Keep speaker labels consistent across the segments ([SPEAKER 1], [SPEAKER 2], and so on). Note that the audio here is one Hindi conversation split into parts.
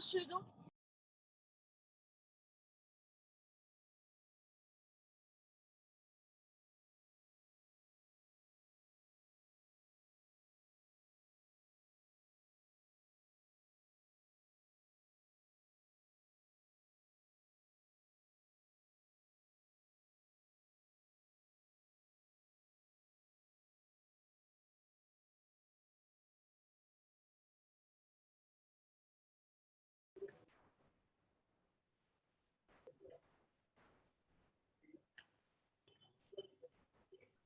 [SPEAKER 1] शुरू।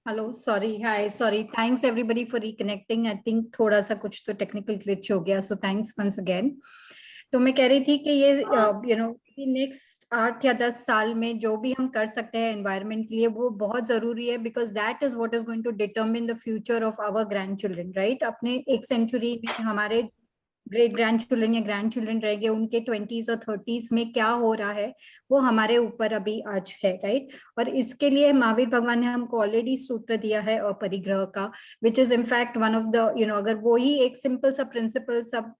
[SPEAKER 2] Hello sorry hi sorry thanks everybody for reconnecting I think थोड़ा सा कुछ तो टेक्निकल ग्लिच हो गया सो थैंक्स वंस अगेन। तो मैं कह रही थी कि ये नेक्स्ट 8 या 10 साल में जो भी हम कर सकते हैं एनवायरनमेंट के लिए वो बहुत जरूरी है because that is what is going to determine the future of our grand children right. अपने एक सेंचुरी में हमारे ग्रेट ग्रैंड चिल्ड्रन या ग्रैंड चिल्ड्रन रहेंगे उनके 20s और 30s में क्या हो रहा है वो हमारे ऊपर अभी आज है राइट। और इसके लिए महावीर भगवान ने हमको ऑलरेडी सूत्र दिया है अपरिग्रह का which is in fact one of the अगर वो ही एक सिंपल सा प्रिंसिपल सब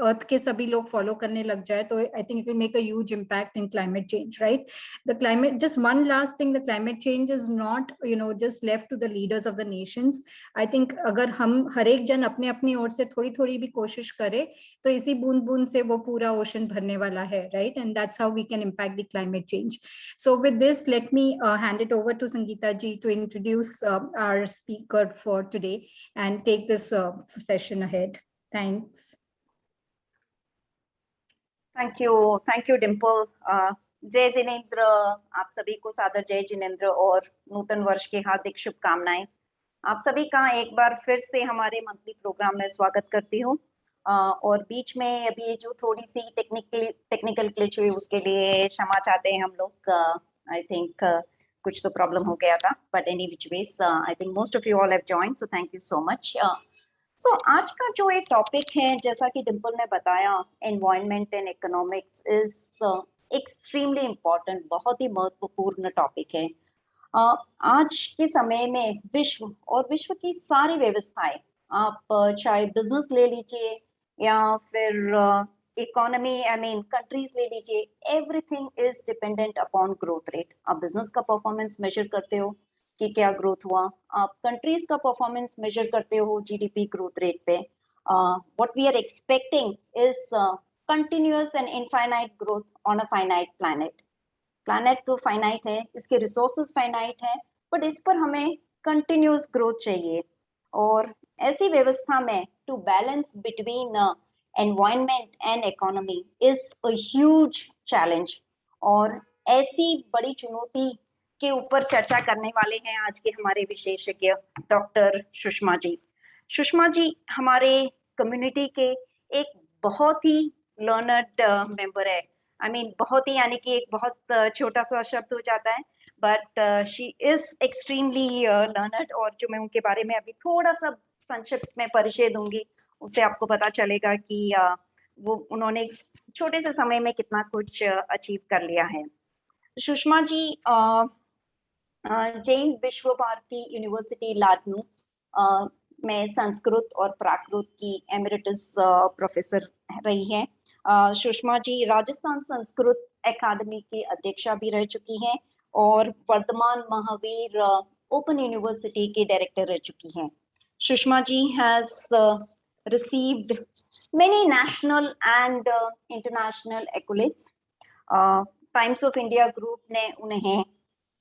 [SPEAKER 2] अर्थ के सभी लोग फॉलो करने लग जाए तो I think it will make a huge impact in climate change right. The climate just one last thing the climate change is not just left to the leaders of the nations. I think अगर हम हर एक जन अपने अपनी ओर से थोड़ी थोड़ी भी कोशिश करे तो इसी बूंद बूंद से वो पूरा ओशन भरने वाला है right and that's how we can impact the climate change. So with this, let me hand it over to Sangeeta ji to introduce our speaker for today and take this session ahead. Thanks.
[SPEAKER 3] Thank you, Dimple. जय जिनेंद्र, आप सभी को सादर जय जिनेंद्र और नूतन वर्ष की हार्दिक शुभकामनाएं। आप सभी का एक बार फिर से हमारे मंथली प्रोग्राम में स्वागत करती हूँ। और बीच में अभी जो थोड़ी सी टेक्निकल ग्लिच हुई उसके लिए क्षमा चाहते हैं हम लोग। आई थिंक कुछ तो प्रॉब्लम हो गया था, but any which ways I think most of you all have joined, so thank you so much. So आज का जो एक टॉपिक है, जैसा कि डिम्पल ने बताया, environment and economics is extremely important, बहुत ही महत्वपूर्ण टॉपिक है। आज के समय में विश्व की सारी व्यवस्थाएं, आप चाहे बिजनेस ले लीजिए या फिर इकोनॉमी, आई मीन कंट्रीज ले लीजिए, everything is dependent upon growth rate. आप बिजनेस का परफॉर्मेंस मेजर करते हो कि क्या ग्रोथ हुआ, आप कंट्रीज का परफॉर्मेंस मेजर करते हो जीडीपी ग्रोथ रेट पे। What we are expecting is continuous and infinite growth on a finite planet. Planet तो फाइनाइट है, इसके रिसोर्सेज फाइनाइट है, बट इस पर हमें कंटिन्यूअस ग्रोथ चाहिए। और ऐसी व्यवस्था में to balance between environment and economy is a huge challenge. और ऐसी बड़ी चुनौती के ऊपर चर्चा करने वाले हैं आज के हमारे विशेषज्ञ डॉक्टर सुषमा जी। सुषमा जी हमारे कम्युनिटी के एक बहुत ही लर्नड मेंबर है। आई मीन बहुत ही, यानी कि एक बहुत छोटा सा शब्द हो जाता है, but she is extremely learned. और जो मैं उनके बारे में अभी थोड़ा सा संक्षिप्त में परिचय दूंगी, उससे आपको पता चलेगा कि वो उन्होंने छोटे से समय में कितना कुछ अचीव कर लिया है। सुषमा जी जैन विश्व भारती यूनिवर्सिटी लादनू में संस्कृत और प्राकृत की एमेरिटस प्रोफेसर रही हैं। सुषमा जी राजस्थान संस्कृत अकादमी की अध्यक्षा भी रह चुकी हैं और वर्धमान महावीर ओपन यूनिवर्सिटी के डायरेक्टर रह चुकी हैं। Sushma ji has received many national and international accolades. Times of India group ने उन्हें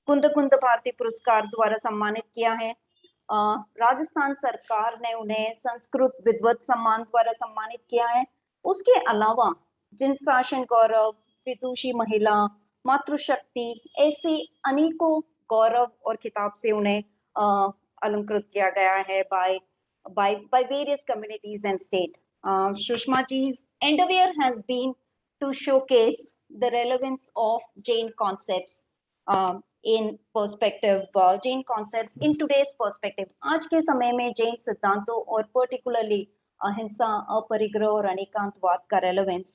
[SPEAKER 3] कुंद कुंद भारती पुरस्कार द्वारा सम्मानित किया है। राजस्थान सरकार ने उन्हें संस्कृत विद्वत सम्मान द्वारा सम्मानित किया है। उसके अलावा जिन शासन गौरव, विदुषी महिला, मातृशक्ति, ऐसे अनेकों गौरव और खिताब से उन्हें अलंकृत किया गया है by various communities and state. Sushma ji's endeavor has been to showcase the relevance of Jain concepts in perspective, Jain concepts in today's perspective. आज के समय में जैन सिद्धांतों और particularly अहिंसा, अपरिग्रह और अनेकांतवाद का relevance,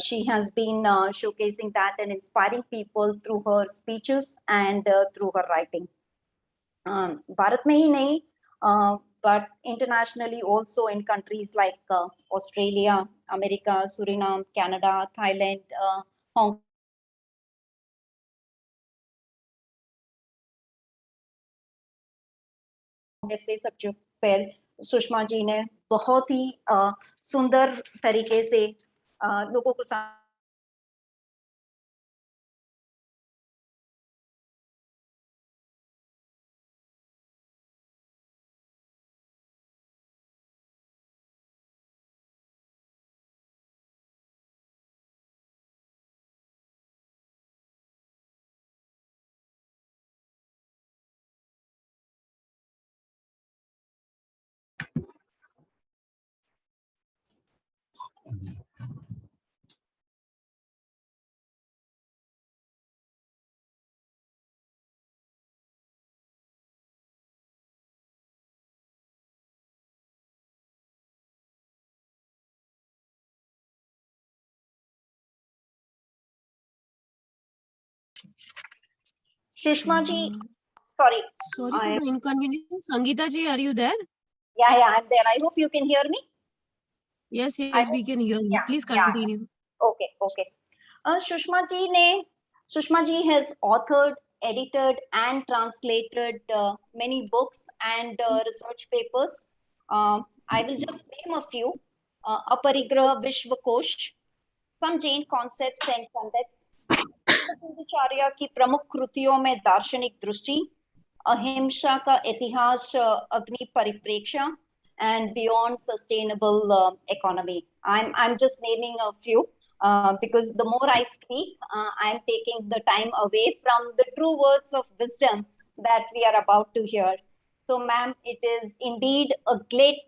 [SPEAKER 3] she has been showcasing that and inspiring people through her speeches and through her writing. Bharat में ही नहीं, but internationally also in countries like Australia, America, Suriname, Canada, Thailand, Hong ऐसे सब जो पर सुषमा जी ने बहुत ही सुंदर तरीके से लोगों को Sushma ji, sorry.
[SPEAKER 1] Sorry for the inconvenience. Sangeeta ji, are you there?
[SPEAKER 3] Yeah, I'm there. I hope you can hear me.
[SPEAKER 1] Yes, we can hear you.
[SPEAKER 3] Yeah,
[SPEAKER 1] Please continue.
[SPEAKER 3] Okay. Sushma ji has authored, edited, and translated many books and research papers. I will just name a few. Aparigraha Vishwakosh, some Jain concepts and concepts. सिंधाचार्य की प्रमुख कृतियों में दार्शनिक दृष्टि, अहिंसा का इतिहास, अग्नि परिप्रेक्ष्य, and beyond sustainable economy. I'm just naming a few because the more I speak, I'm taking the time away from the true words of wisdom that we are about to hear. So, ma'am, it is indeed a great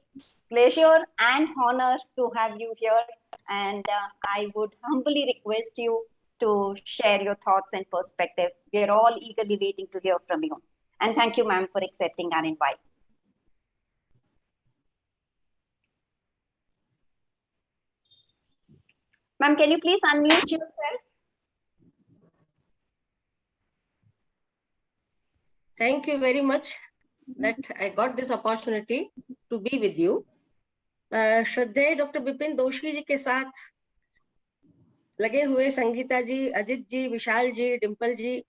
[SPEAKER 3] pleasure and honor to have you here, and I would humbly request you to share your thoughts and perspective. We are all eagerly waiting to hear from you. And thank you, ma'am, for accepting our invite. Ma'am, can you please unmute yourself?
[SPEAKER 4] Thank you very much that I got this opportunity to be with you. श्रद्धेय डॉक्टर विपिन दोषी जी के साथ लगे हुए संगीता जी, अजित जी, विशाल जी, डिम्पल जी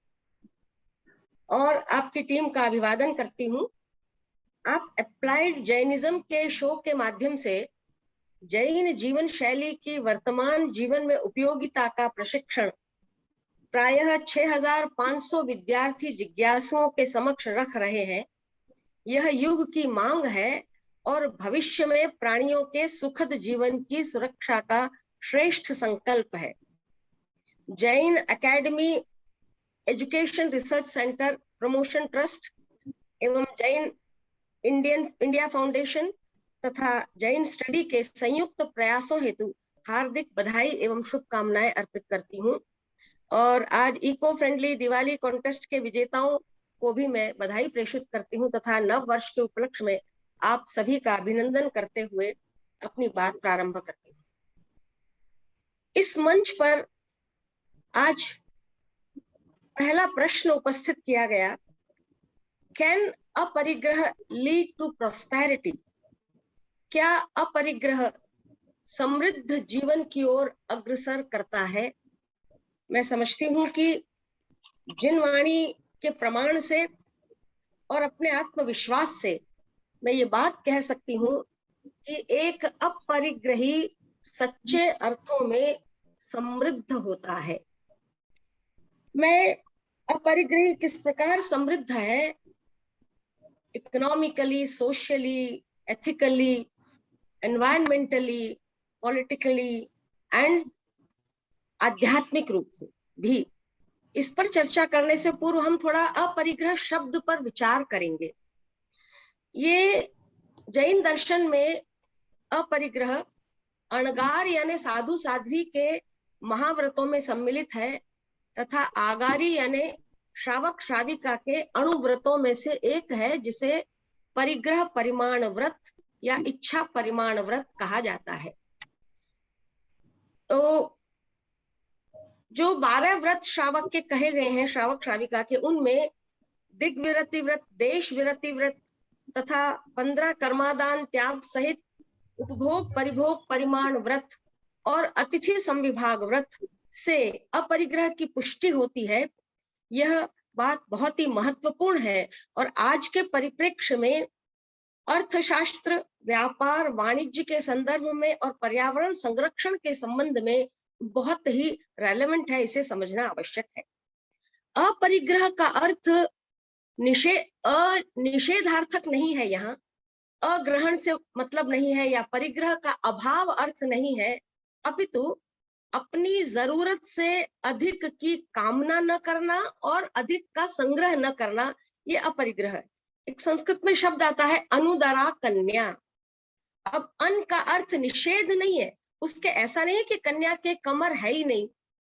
[SPEAKER 4] और आपकी टीम का अभिवादन करती हूँ। आप अप्लाइड जैनिज्म के शो के माध्यम से जैन जीवन शैली की वर्तमान जीवन में उपयोगिता का प्रशिक्षण प्रायः 6500 विद्यार्थी जिज्ञासुओं के समक्ष रख रहे हैं। यह युग की मांग है और भविष्य में प्राणियों के सुखद जीवन की सुरक्षा का श्रेष्ठ संकल्प है। Jain academy education research centre promotion trust एवं जैन इंडिया फाउंडेशन तथा जैन स्टडी के संयुक्त प्रयासों हेतु हार्दिक बधाई एवं शुभकामनाएं अर्पित करती हूँ। और आज इको फ्रेंडली दिवाली कॉन्टेस्ट के विजेताओं को भी मैं बधाई प्रेषित करती हूँ तथा नव वर्ष के उपलक्ष्य में आप सभी का अभिनंदन करते हुए अपनी बात प्रारंभ करती हूँ। इस मंच पर आज पहला प्रश्न उपस्थित किया गया, कैन अपरिग्रह लीड टू प्रॉस्पेरिटी? क्या अपरिग्रह समृद्ध जीवन की ओर अग्रसर करता है? मैं समझती हूँ कि जिन वाणी के प्रमाण से और अपने आत्मविश्वास से मैं ये बात कह सकती हूँ कि एक अपरिग्रही सच्चे अर्थों में समृद्ध होता है। मैं अपरिग्रही किस प्रकार समृद्ध है, economically, socially, ethically, environmentally, politically and आध्यात्मिक रूप से भी, इस पर चर्चा करने से पूर्व हम थोड़ा अपरिग्रह शब्द पर विचार करेंगे। ये जैन दर्शन में अपरिग्रह अणगार यानी साधु साध्वी के महाव्रतों में सम्मिलित है तथा आगारी यानी श्रावक श्राविका के अणुव्रतों में से एक है, जिसे परिग्रह परिमाण व्रत या इच्छा परिमाण व्रत कहा जाता है। तो जो 12 व्रत श्रावक के कहे गए हैं, श्रावक श्राविका के, उनमें दिग्विरति व्रत, देश विरति व्रत तथा 15 कर्मादान त्याग सहित उपभोग परिभोग परिमाण व्रत और अतिथि संविभाग व्रत से अपरिग्रह की पुष्टि होती है। यह बात बहुत ही महत्वपूर्ण है और आज के परिप्रेक्ष्य में अर्थशास्त्र, व्यापार, वाणिज्य के संदर्भ में और पर्यावरण संरक्षण के संबंध में बहुत ही रेलेवेंट है, इसे समझना आवश्यक है। अपरिग्रह का अर्थ निषेधार्थक नहीं है, यहाँ अग्रहण से मतलब नहीं है या परिग्रह का अभाव अर्थ नहीं है, अपितु अपनी जरूरत से अधिक की कामना न करना और अधिक का संग्रह न करना, ये अपरिग्रह है। एक संस्कृत में शब्द आता है अनुदरा कन्या। अब अन का अर्थ निषेध नहीं है, उसके ऐसा नहीं है कि कन्या के कमर है ही नहीं,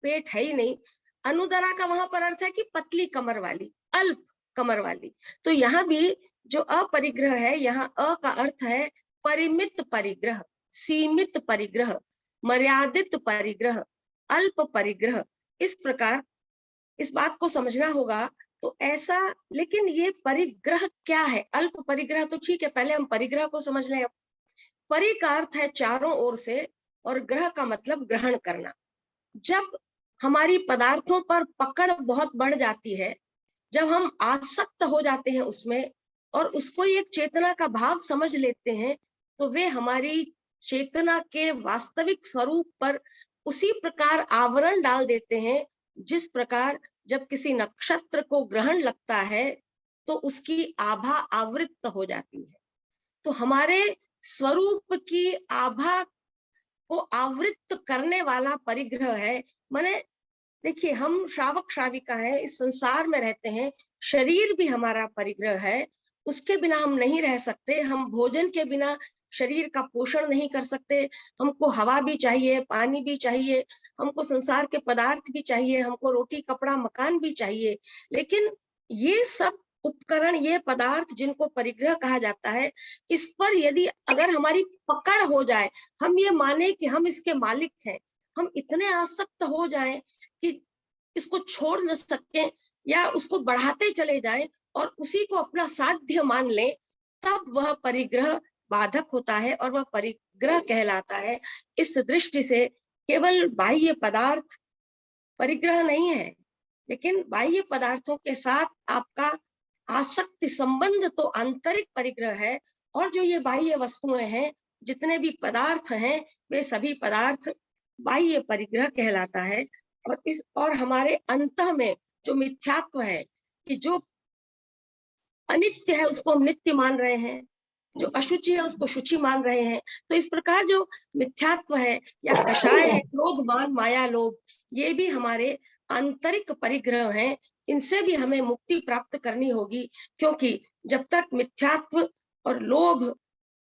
[SPEAKER 4] पेट है ही नहीं। अनुदरा का वहां पर अर्थ है कि पतली कमर वाली, अल्प कमर वाली। तो यहाँ भी जो अपरिग्रह है, यहाँ अ का अर्थ है परिमित परिग्रह, सीमित परिग्रह, मर्यादित परिग्रह, अल्प परिग्रह। इस प्रकार इस बात को समझना होगा। तो ऐसा, लेकिन ये परिग्रह क्या है? अल्प परिग्रह तो ठीक है, पहले हम परिग्रह को समझ लें। परि का अर्थ है चारों ओर से और ग्रह का मतलब ग्रहण करना। जब हमारी पदार्थों पर पकड़ बहुत बढ़ जाती है, जब हम आसक्त हो जाते हैं उसमें और उसको एक चेतना का भाग समझ लेते हैं, तो वे हमारी चेतना के वास्तविक स्वरूप पर उसी प्रकार आवरण डाल देते हैं जिस प्रकार जब किसी नक्षत्र को ग्रहण लगता है तो उसकी आभा आवृत हो जाती है। तो हमारे स्वरूप की आभा को आवृत करने वाला परिग्रह है। माने देखिए, हम श्रावक श्राविका है, इस संसार में रहते हैं, शरीर भी हमारा परिग्रह है, उसके बिना हम नहीं रह सकते। हम भोजन के बिना शरीर का पोषण नहीं कर सकते। हमको हवा भी चाहिए, पानी भी चाहिए, हमको संसार के पदार्थ भी चाहिए, हमको रोटी कपड़ा मकान भी चाहिए। लेकिन ये सब उपकरण, ये पदार्थ जिनको परिग्रह कहा जाता है, इस पर यदि अगर हमारी पकड़ हो जाए, हम ये माने कि हम इसके मालिक हैं, हम इतने आसक्त हो जाएं कि इसको छोड़ न सकें या उसको बढ़ाते चले जाएं और उसी को अपना साध्य मान लें, तब वह परिग्रह बाधक होता है और वह परिग्रह कहलाता है। इस दृष्टि से केवल बाह्य पदार्थ परिग्रह नहीं है, लेकिन बाह्य पदार्थों के साथ आपका आसक्ति संबंध तो आंतरिक परिग्रह है। और जो ये बाह्य वस्तुएं हैं, जितने भी पदार्थ हैं, वे सभी पदार्थ बाह्य परिग्रह कहलाता है। और हमारे अंतः में जो मिथ्यात्व है कि जो अनित्य है उसको हम नित्य मान रहे हैं, जो अशुचि है उसको शुचि मान रहे हैं। तो इस प्रकार जो मिथ्यात्व है या कषाय है, क्रोध मान माया लोभ, ये भी हमारे आंतरिक परिग्रह हैं। इनसे भी हमें मुक्ति प्राप्त करनी होगी, क्योंकि जब तक मिथ्यात्व और लोभ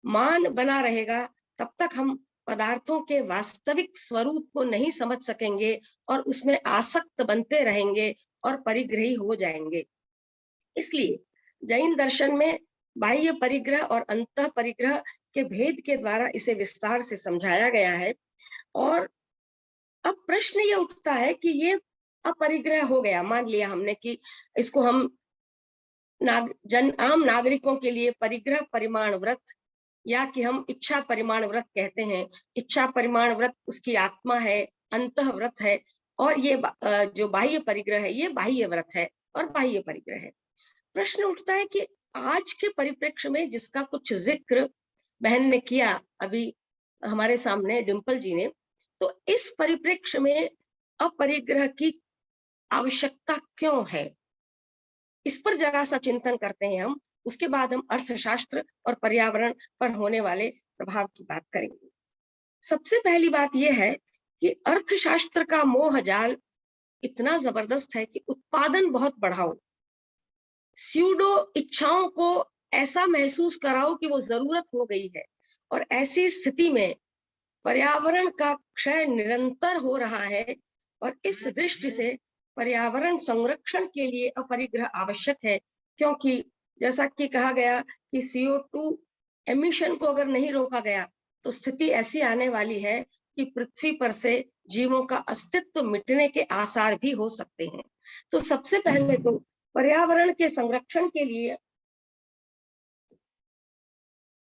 [SPEAKER 4] मान बना रहेगा, तब तक हम पदार्थों के वास्तविक स्वरूप को नहीं समझ सकेंगे और उसमें आसक्त बनते रहेंगे और परिग्रही हो जाएंगे। इसलिए जैन दर्शन में बाह्य परिग्रह और अंतः परिग्रह के भेद के द्वारा इसे विस्तार से समझाया गया है। और अब प्रश्न ये उठता है कि ये अपरिग्रह हो गया, मान लिया हमने कि इसको हम आम नागरिकों के लिए परिग्रह परिमाण व्रत या कि हम इच्छा परिमाण व्रत कहते हैं। इच्छा परिमाण व्रत उसकी आत्मा है, अंतः व्रत है, और ये जो बाह्य परिग्रह है ये बाह्य व्रत है और बाह्य परिग्रह है। प्रश्न उठता है कि आज के परिप्रेक्ष्य में, जिसका कुछ जिक्र बहन ने किया अभी हमारे सामने डिम्पल जी ने, तो इस परिप्रेक्ष्य में अपरिग्रह की आवश्यकता क्यों है, इस पर जरा सा चिंतन करते हैं हम। उसके बाद हम अर्थशास्त्र और पर्यावरण पर होने वाले प्रभाव की बात करेंगे। सबसे पहली बात यह है कि अर्थशास्त्र का मोह जाल इतना जबरदस्त है कि उत्पादन बहुत बढ़ाओ, स्यूडो इच्छाओं को ऐसा महसूस कराओ कि वो जरूरत हो गई है, और ऐसी स्थिति में पर्यावरण का क्षय निरंतर हो रहा है। और इस दृष्टि से पर्यावरण संरक्षण के लिए अपरिग्रह आवश्यक है, क्योंकि जैसा कि कहा गया कि CO2 एमिशन को अगर नहीं रोका गया तो स्थिति ऐसी आने वाली है कि पृथ्वी पर से जीवों का अस्तित्व मिटने के आसार भी हो सकते हैं। तो सबसे पहले तो पर्यावरण के संरक्षण के लिए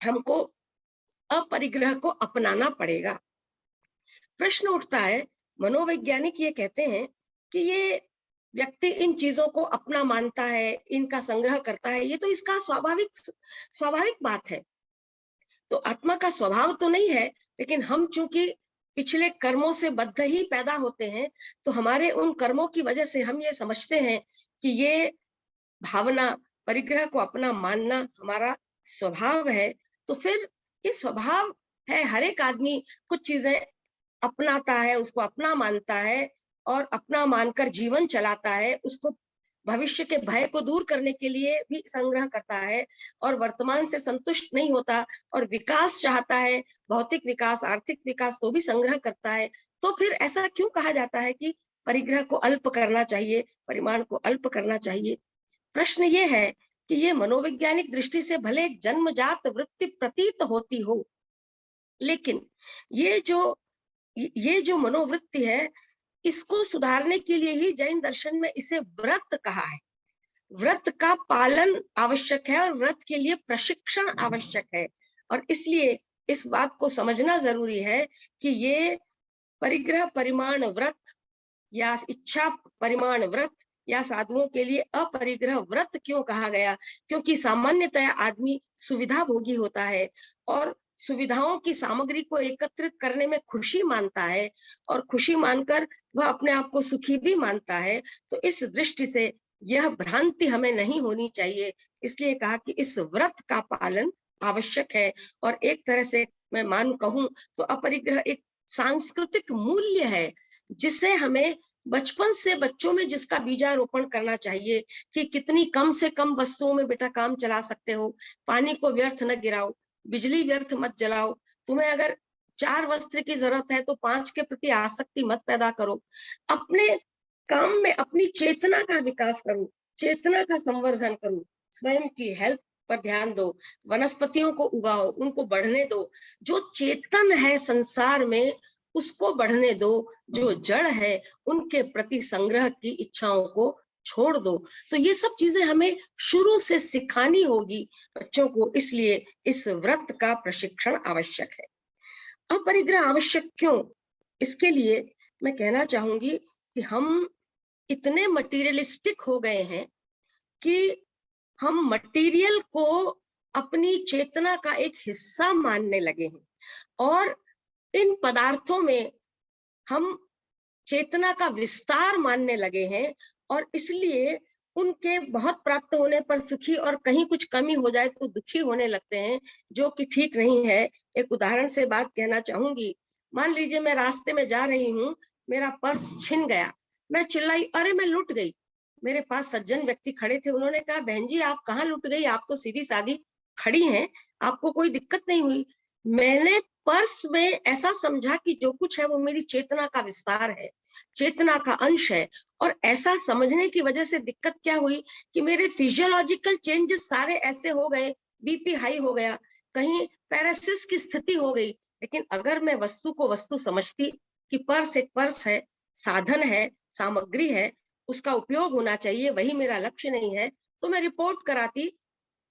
[SPEAKER 4] हमको अपरिग्रह को अपनाना पड़ेगा। प्रश्न उठता है, मनोवैज्ञानिक ये कहते हैं कि ये व्यक्ति इन चीजों को अपना मानता है, इनका संग्रह करता है, ये तो इसका स्वाभाविक बात है। तो आत्मा का स्वभाव तो नहीं है, लेकिन हम चूंकि पिछले कर्मों से बद्ध ही पैदा होते हैं, तो हमारे उन कर्मों की वजह से हम ये समझते हैं कि ये भावना, परिग्रह को अपना मानना हमारा स्वभाव है। तो फिर ये स्वभाव है, हर एक आदमी कुछ चीजें अपनाता है, उसको अपना मानता है और अपना मानकर जीवन चलाता है, उसको भविष्य के भय को दूर करने के लिए भी संग्रह करता है और वर्तमान से संतुष्ट नहीं होता और विकास चाहता है, भौतिक विकास, आर्थिक विकास, तो भी संग्रह करता है। तो फिर ऐसा क्यों कहा जाता है कि परिग्रह को अल्प करना चाहिए, परिमाण को अल्प करना चाहिए? प्रश्न ये है कि ये मनोवैज्ञानिक दृष्टि से भले एक जन्मजात वृत्ति प्रतीत होती हो, लेकिन ये जो मनोवृत्ति है, इसको सुधारने के लिए ही जैन दर्शन में इसे व्रत कहा है। व्रत का पालन आवश्यक है और व्रत के लिए प्रशिक्षण आवश्यक है, और इसलिए इस बात को समझना जरूरी है कि ये परिग्रह परिमाण व्रत या इच्छा परिमाण व्रत या साधुओं के लिए अपरिग्रह व्रत क्यों कहा गया? क्योंकि सामान्यतः आदमी सुविधा भोगी होता है और सुविधाओं की सामग्री को एकत्रित करने में खुशी मानता है, और खुशी मानकर वह अपने आप को सुखी भी मानता है। तो इस दृष्टि से यह भ्रांति हमें नहीं होनी चाहिए, इसलिए कहा कि इस व्रत का पालन आवश्यक है। और एक तरह से मैं कहूं तो अपरिग्रह एक सांस्कृतिक मूल्य है, जिसे हमें बचपन से बच्चों में जिसका बीजारोपण करना चाहिए कि कितनी कम से कम वस्तुओं में बेटा काम चला सकते हो, पानी को व्यर्थ न गिराओ, बिजली व्यर्थ मत जलाओ, तुम्हें अगर 4 वस्त्र की जरूरत है तो 5 के प्रति आसक्ति मत पैदा करो, अपने काम में अपनी चेतना का विकास करो, चेतना का संवर्धन करो, स्वयं की हेल्थ पर ध्यान दो, वनस्पतियों को उगाओ, उनको बढ़ने दो, जो चेतन है संसार में उसको बढ़ने दो, जो जड़ है उनके प्रति संग्रह की इच्छाओं को छोड़ दो। तो ये सब चीजें हमें शुरू से सिखानी होगी बच्चों को, इसलिए इस व्रत का प्रशिक्षण आवश्यक है। अपरिग्रह आवश्यक क्यों? इसके लिए मैं कहना चाहूंगी कि हम इतने मटीरियलिस्टिक हो गए हैं कि हम मटीरियल को अपनी चेतना का एक हिस्सा मानने लगे हैं, और इन पदार्थों में हम चेतना का विस्तार मानने लगे हैं, और इसलिए उनके बहुत प्राप्त होने पर सुखी और कहीं कुछ कमी हो जाए तो दुखी होने लगते हैं, जो कि ठीक नहीं है। एक उदाहरण से बात कहना चाहूंगी। मान लीजिए मैं रास्ते में जा रही हूँ, मेरा पर्स छिन गया, मैं चिल्लाई, अरे मैं लुट गई। मेरे पास सज्जन व्यक्ति खड़े थे, उन्होंने कहा, बहन जी आप कहाँ लुट गई, आप तो सीधी सादी खड़ी हैं, आपको कोई दिक्कत नहीं हुई। मैंने पर्स में ऐसा समझा कि जो कुछ है वो मेरी चेतना का विस्तार है, चेतना का अंश है, और ऐसा समझने की वजह से दिक्कत क्या हुई कि मेरे फिजियोलॉजिकल चेंजेस सारे ऐसे हो गए, बीपी हाई हो गया, कहीं पैरालिसिस की स्थिति हो गई। लेकिन अगर मैं वस्तु को वस्तु समझती कि पर्स एक पर्स है, साधन है, सामग्री है, उसका उपयोग होना चाहिए, वही मेरा लक्ष्य नहीं है, तो मैं रिपोर्ट कराती,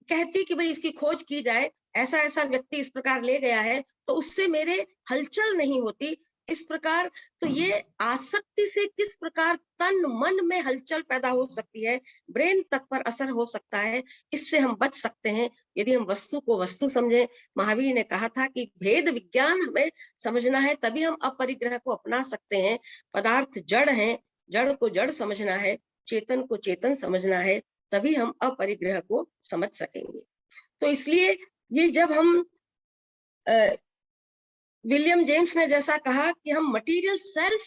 [SPEAKER 4] कहती कि भाई इसकी खोज की जाए, ऐसा ऐसा व्यक्ति इस प्रकार ले गया है, तो उससे मेरे हलचल नहीं होती। इस प्रकार तो ये आसक्ति से किस प्रकार तन मन में हलचल पैदा हो सकती है, ब्रेन तक पर असर हो सकता है, इससे हम बच सकते हैं यदि हम वस्तु को वस्तु समझें। महावीर ने कहा था कि भेद विज्ञान हमें समझना है, तभी हम अपरिग्रह को अपना सकते हैं। पदार्थ जड़ हैं, जड़ को जड़ समझना है, चेतन को चेतन समझना है, तभी हम अपरिग्रह को समझ सकेंगे। तो इसलिए ये जब हम विलियम जेम्स ने जैसा कहा कि हम मटेरियल सेल्फ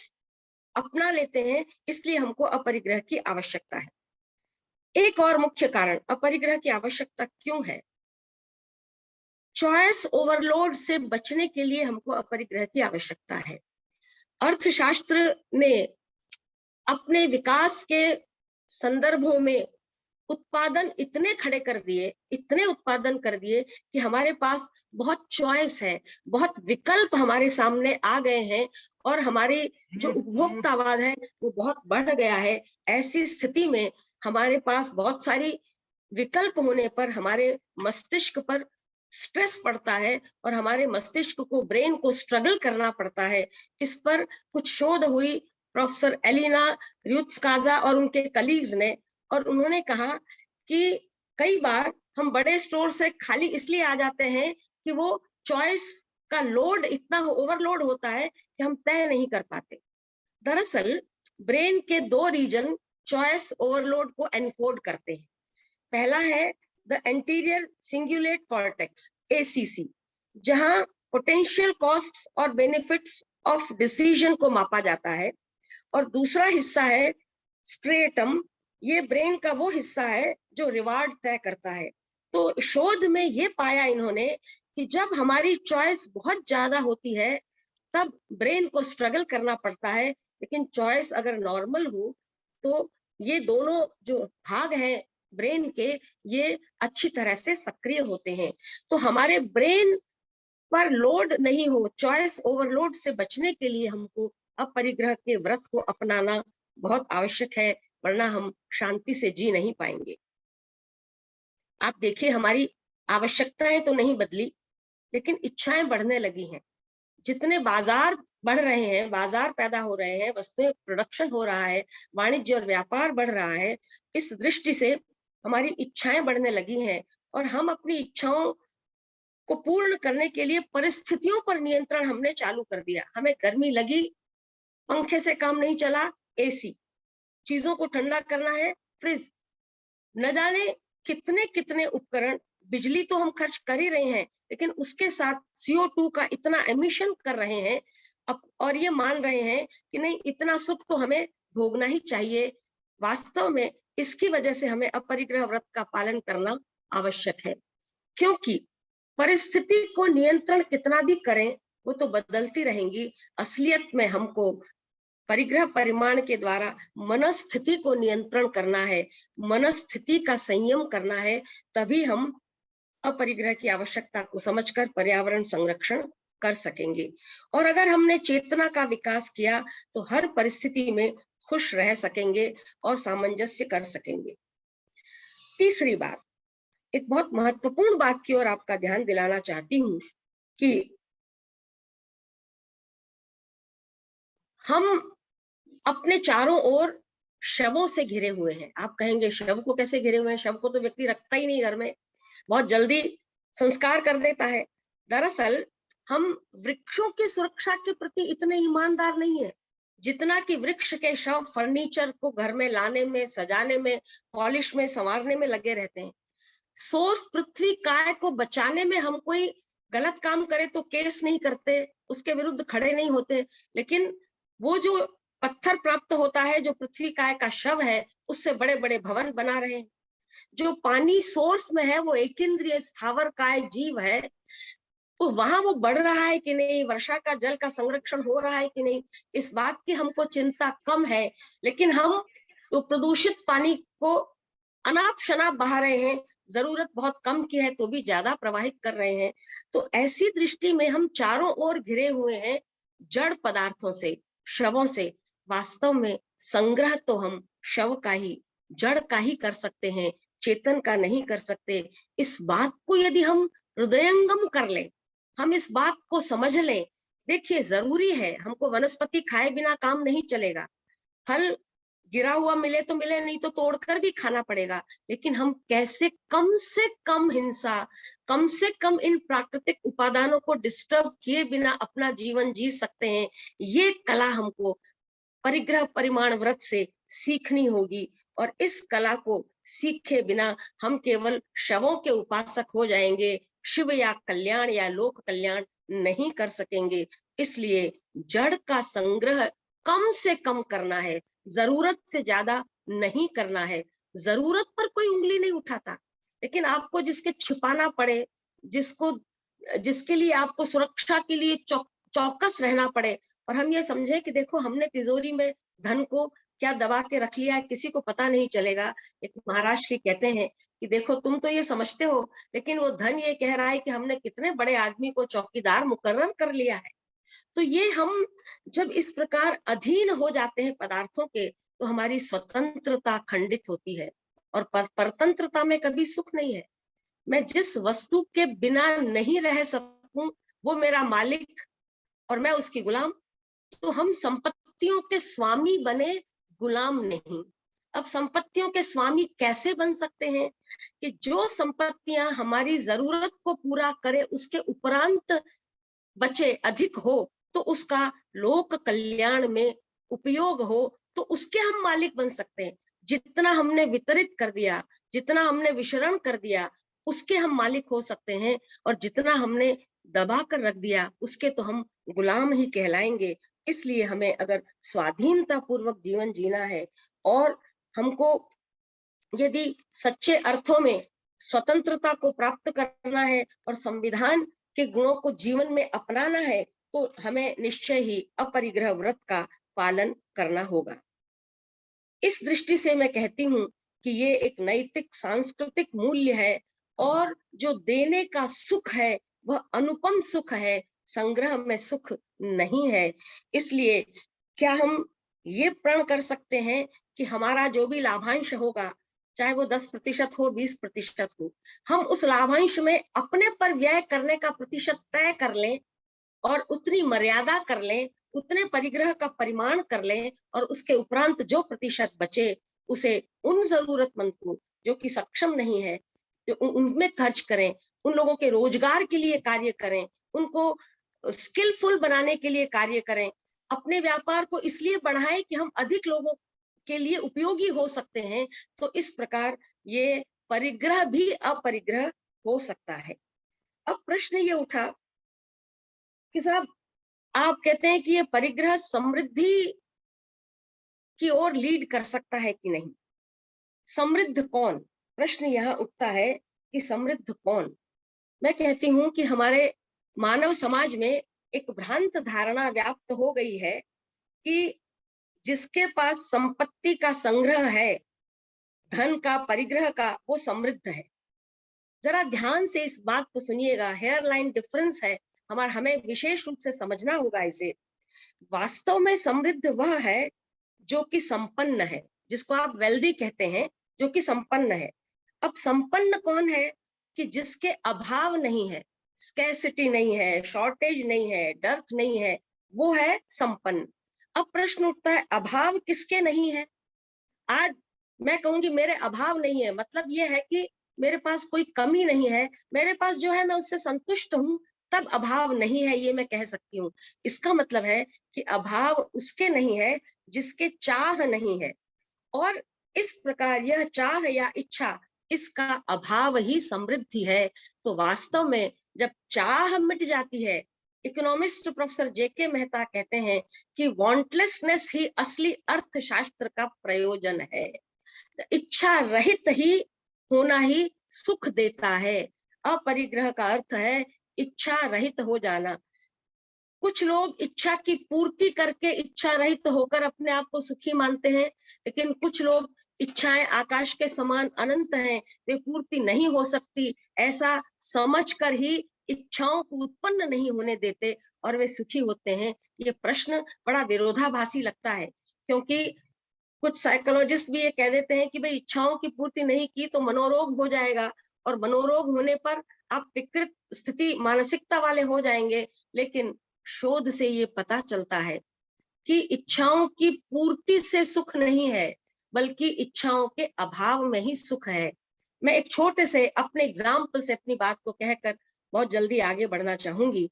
[SPEAKER 4] अपना लेते हैं, इसलिए हमको अपरिग्रह की आवश्यकता है। एक और मुख्य कारण अपरिग्रह की आवश्यकता क्यों है, चॉइस ओवरलोड से बचने के लिए हमको अपरिग्रह की आवश्यकता है। अर्थशास्त्र ने अपने विकास के संदर्भों में उत्पादन इतने खड़े कर दिए, इतने उत्पादन कर दिए कि हमारे पास बहुत चॉइस है, बहुत विकल्प हमारे सामने आ गए हैं, और हमारे जो उपभोक्तावाद है वो बहुत बढ़ गया है। ऐसी स्थिति में हमारे पास बहुत सारी विकल्प होने पर हमारे मस्तिष्क पर स्ट्रेस पड़ता है और हमारे मस्तिष्क को, ब्रेन को स्ट्रगल करना पड़ता है। इस पर कुछ शोध हुई प्रोफेसर एलिना र्यूत्स्काज़ा और उनके कलीग्स ने, और उन्होंने कहा कि कई बार हम बड़े स्टोर से खाली इसलिए आ जाते हैं कि वो चॉइस का लोड इतना ओवरलोड होता है कि हम तय नहीं कर पाते। दरअसल ब्रेन के दो रीजन चॉइस ओवरलोड को एनकोड करते हैं। पहला है the anterior cingulate cortex, ACC, जहां पोटेंशियल कॉस्ट्स और बेनिफिट्स ऑफ डिसीजन को मापा जाता है, और दूसरा हिस्सा है स्ट्रेटम, ये ब्रेन का वो हिस्सा है जो रिवार्ड तय करता है। तो शोध में ये पाया इन्होंने कि जब हमारी चॉइस बहुत ज्यादा होती है तब ब्रेन को स्ट्रगल करना पड़ता है, लेकिन चॉइस अगर नॉर्मल हो तो ये दोनों जो भाग हैं ब्रेन के, ये अच्छी तरह से सक्रिय होते हैं। तो हमारे ब्रेन पर लोड नहीं हो, चॉइस ओवरलोड से बचने के लिए हमको अपरिग्रह के व्रत को अपनाना बहुत आवश्यक है, वरना हम शांति से जी नहीं पाएंगे। आप देखिए, हमारी आवश्यकताएं तो नहीं बदली, लेकिन इच्छाएं बढ़ने लगी हैं। जितने बाजार बढ़ रहे हैं, बाजार पैदा हो रहे हैं, वस्तुएं प्रोडक्शन हो रहा है, वाणिज्य और व्यापार बढ़ रहा है, इस दृष्टि से हमारी इच्छाएं बढ़ने लगी हैं, और हम अपनी इच्छाओं को पूर्ण करने के लिए परिस्थितियों पर नियंत्रण हमने चालू कर दिया। हमें गर्मी लगी, पंखे से काम नहीं चला, एसी, चीजों को ठंडा करना है, फ्रिज, न जाने कितने कितने उपकरण। बिजली तो हम खर्च कर ही रहे हैं, लेकिन उसके साथ CO2 का इतना एमिशन कर रहे हैं और ये मान रहे हैं कि नहीं, इतना सुख तो हमें भोगना ही चाहिए। वास्तव में इसकी वजह से हमें अपरिग्रह व्रत का पालन करना आवश्यक है, क्योंकि परिस्थिति को नियंत्रण कितना भी करें वो तो बदलती रहेंगी। असलियत में हमको परिग्रह परिमाण के द्वारा मनस्थिति को नियंत्रण करना है, मनस्थिति का संयम करना है, तभी हम अपरिग्रह की आवश्यकता को समझकर पर्यावरण संरक्षण कर सकेंगे। और अगर हमने चेतना का विकास किया तो हर परिस्थिति में खुश रह सकेंगे और सामंजस्य कर सकेंगे। तीसरी बात, एक बहुत महत्वपूर्ण बात की ओर आपका ध्यान दिलाना चाहती हूं कि हम अपने चारों ओर शवों से घिरे हुए हैं। आप कहेंगे शव को कैसे घिरे हुए हैं? शव को तो व्यक्ति रखता ही नहीं घर में, बहुत जल्दी संस्कार कर देता है। दरअसल हम वृक्षों की सुरक्षा के प्रति इतने ईमानदार नहीं है जितना कि वृक्ष के शव फर्नीचर को घर में लाने में, सजाने में, पॉलिश में, संवारने में लगे रहते हैं। सोस पृथ्वी काय को बचाने में हम कोई गलत काम करे तो केस नहीं करते, उसके विरुद्ध खड़े नहीं होते, लेकिन वो जो पत्थर प्राप्त होता है, जो पृथ्वी काय का शव है, उससे बड़े बड़े भवन बना रहे हैं। जो पानी सोर्स में है वो एक इंद्रिय स्थावर काय जीव है, तो वहां वो बढ़ रहा है कि नहीं, वर्षा का जल का संरक्षण हो रहा है कि नहीं, इस बात की हमको चिंता कम है। लेकिन हम तो प्रदूषित पानी को अनाप शनाप बहा रहे हैं, जरूरत बहुत कम की है तो भी ज्यादा प्रवाहित कर रहे हैं। तो ऐसी दृष्टि में हम चारों ओर घिरे हुए हैं जड़ पदार्थों से, शवों से। वास्तव में संग्रह तो हम शव का ही, जड़ का ही कर सकते हैं, चेतन का नहीं कर सकते। इस बात को यदि हम हृदयंगम कर ले, हम इस बात को समझ लें। देखिए, जरूरी है, हमको वनस्पति खाए बिना काम नहीं चलेगा। फल गिरा हुआ मिले तो मिले, नहीं तो तोड़कर भी खाना पड़ेगा। लेकिन हम कैसे कम से कम हिंसा, कम से कम इन प्राकृतिक उपादानों को डिस्टर्ब किए बिना अपना जीवन जी सकते हैं, ये कला हमको परिग्रह परिमाण व्रत से सीखनी होगी। और इस कला को सीखे बिना हम केवल शवों के उपासक हो जाएंगे, शिव या कल्याण या लोक कल्याण नहीं कर सकेंगे। इसलिए जड़ का संग्रह कम से कम करना है, जरूरत से ज्यादा नहीं करना है। जरूरत पर कोई उंगली नहीं उठाता, लेकिन आपको जिसके छिपाना पड़े, जिसके लिए आपको सुरक्षा के लिए चौकस रहना पड़े, और हम ये समझे कि देखो हमने तिजोरी में धन को क्या दबा के रख लिया है, किसी को पता नहीं चलेगा। एक महाराज श्री कहते हैं कि देखो तुम तो ये समझते हो, लेकिन वो धन ये कह रहा है कि हमने कितने बड़े आदमी को चौकीदार मुकर्रर कर लिया है। तो ये हम जब इस प्रकार अधीन हो जाते हैं पदार्थों के, तो हमारी स्वतंत्रता खंडित होती है, और परतंत्रता में कभी सुख नहीं है। मैं जिस वस्तु के बिना नहीं रह सकूं वो मेरा मालिक और मैं उसकी गुलाम, तो हम संपत्तियों के स्वामी बने, गुलाम नहीं। अब संपत्तियों के स्वामी कैसे बन सकते हैं? कि जो संपत्तियां हमारी जरूरत को पूरा करे, उसके उपरांत बचे अधिक हो, तो उसका लोक कल्याण में उपयोग हो, तो उसके हम मालिक बन सकते हैं। जितना हमने वितरित कर दिया, जितना हमने विशरण कर दिया, उसके हम मालिक हो सकते हैं, और जितना हमने दबा कर रख दिया, उसके तो हम गुलाम ही कहलाएंगे। इसलिए हमें अगर स्वाधीनता पूर्वक जीवन जीना है, और हमको यदि सच्चे अर्थों में स्वतंत्रता को प्राप्त करना है और संविधान के गुणों को जीवन में अपनाना है, तो हमें निश्चय ही अपरिग्रह व्रत का पालन करना होगा। इस दृष्टि से मैं कहती हूँ कि ये एक नैतिक सांस्कृतिक मूल्य है, और जो देने का सुख है वह अनुपम सुख है, संग्रह में सुख नहीं है। इसलिए क्या हम ये प्रण कर सकते हैं कि हमारा जो भी लाभांश होगा, चाहे वो 10% हो, 20% हो, हम उस लाभांश में अपने पर व्यय करने का प्रतिशत तय कर लें, और उतनी मर्यादा कर लें, उतने परिग्रह का परिमाण कर लें, और उसके उपरांत जो प्रतिशत बचे उसे उन जरूरतमंद को, जो कि सक्षम नहीं है, जो उनमें खर्च करें, उन लोगों के रोजगार के लिए कार्य करें, उनको स्किलफुल बनाने के लिए कार्य करें, अपने व्यापार को इसलिए बढ़ाएं कि हम अधिक लोगों के लिए उपयोगी हो सकते हैं। तो इस प्रकार ये परिग्रह भी अपरिग्रह हो सकता है। अब प्रश्न ये उठा कि साहब, आप कहते हैं कि ये परिग्रह समृद्धि की ओर लीड कर सकता है कि नहीं? समृद्ध कौन? प्रश्न यहाँ उठता है कि समृद्ध कौन? मैं कहती हूँ कि हमारे मानव समाज में एक भ्रांत धारणा व्याप्त हो गई है कि जिसके पास संपत्ति का संग्रह है, धन का, परिग्रह का, वो समृद्ध है। जरा ध्यान से इस बात को सुनिएगा, हेयरलाइन डिफरेंस है, हमें विशेष रूप से समझना होगा इसे। वास्तव में समृद्ध वह है जो कि संपन्न है, जिसको आप वेल्दी कहते हैं, जो कि संपन्न है। अब संपन्न कौन है? कि जिसके अभाव नहीं है, स्कैर्सिटी नहीं है, शॉर्टेज नहीं है, डर्थ नहीं है, वो है संपन्न। अब प्रश्न उठता है, अभाव किसके नहीं है? आज मैं कहूंगी मेरे अभाव नहीं है, मतलब ये है कि मेरे पास कोई कमी नहीं है, मेरे पास जो है मैं उससे संतुष्ट हूँ, तब अभाव नहीं है, ये मैं कह सकती हूँ। इसका मतलब है कि अभाव उसके नहीं है जिसके चाह नहीं है, और इस प्रकार यह चाह या इच्छा, इसका अभाव ही समृद्धि है। तो वास्तव में जब चाह मिट जाती है, इकोनॉमिस्ट प्रोफेसर जेके मेहता कहते हैं कि वांटलेसनेस ही असली अर्थशास्त्र का प्रयोजन है। इच्छा रहित ही होना ही सुख देता है। अपरिग्रह का अर्थ है इच्छा रहित हो जाना। कुछ लोग इच्छा की पूर्ति करके इच्छा रहित होकर अपने आप को सुखी मानते हैं, लेकिन कुछ लोग इच्छाएं आकाश के समान अनंत हैं, वे पूर्ति नहीं हो सकती, ऐसा समझकर ही इच्छाओं को उत्पन्न नहीं होने देते और वे सुखी होते हैं। ये प्रश्न बड़ा विरोधाभासी लगता है, क्योंकि कुछ साइकोलॉजिस्ट भी ये कह देते हैं कि भाई इच्छाओं की पूर्ति नहीं की तो मनोरोग हो जाएगा, और मनोरोग होने पर आप विकृत स्थिति मानसिकता वाले हो जाएंगे। लेकिन शोध से ये पता चलता है कि इच्छाओं की पूर्ति से सुख नहीं है, बल्कि इच्छाओं के अभाव में ही सुख है। मैं एक छोटे से अपने एग्जाम्पल से अपनी बात को कहकर बहुत जल्दी आगे बढ़ना चाहूंगी।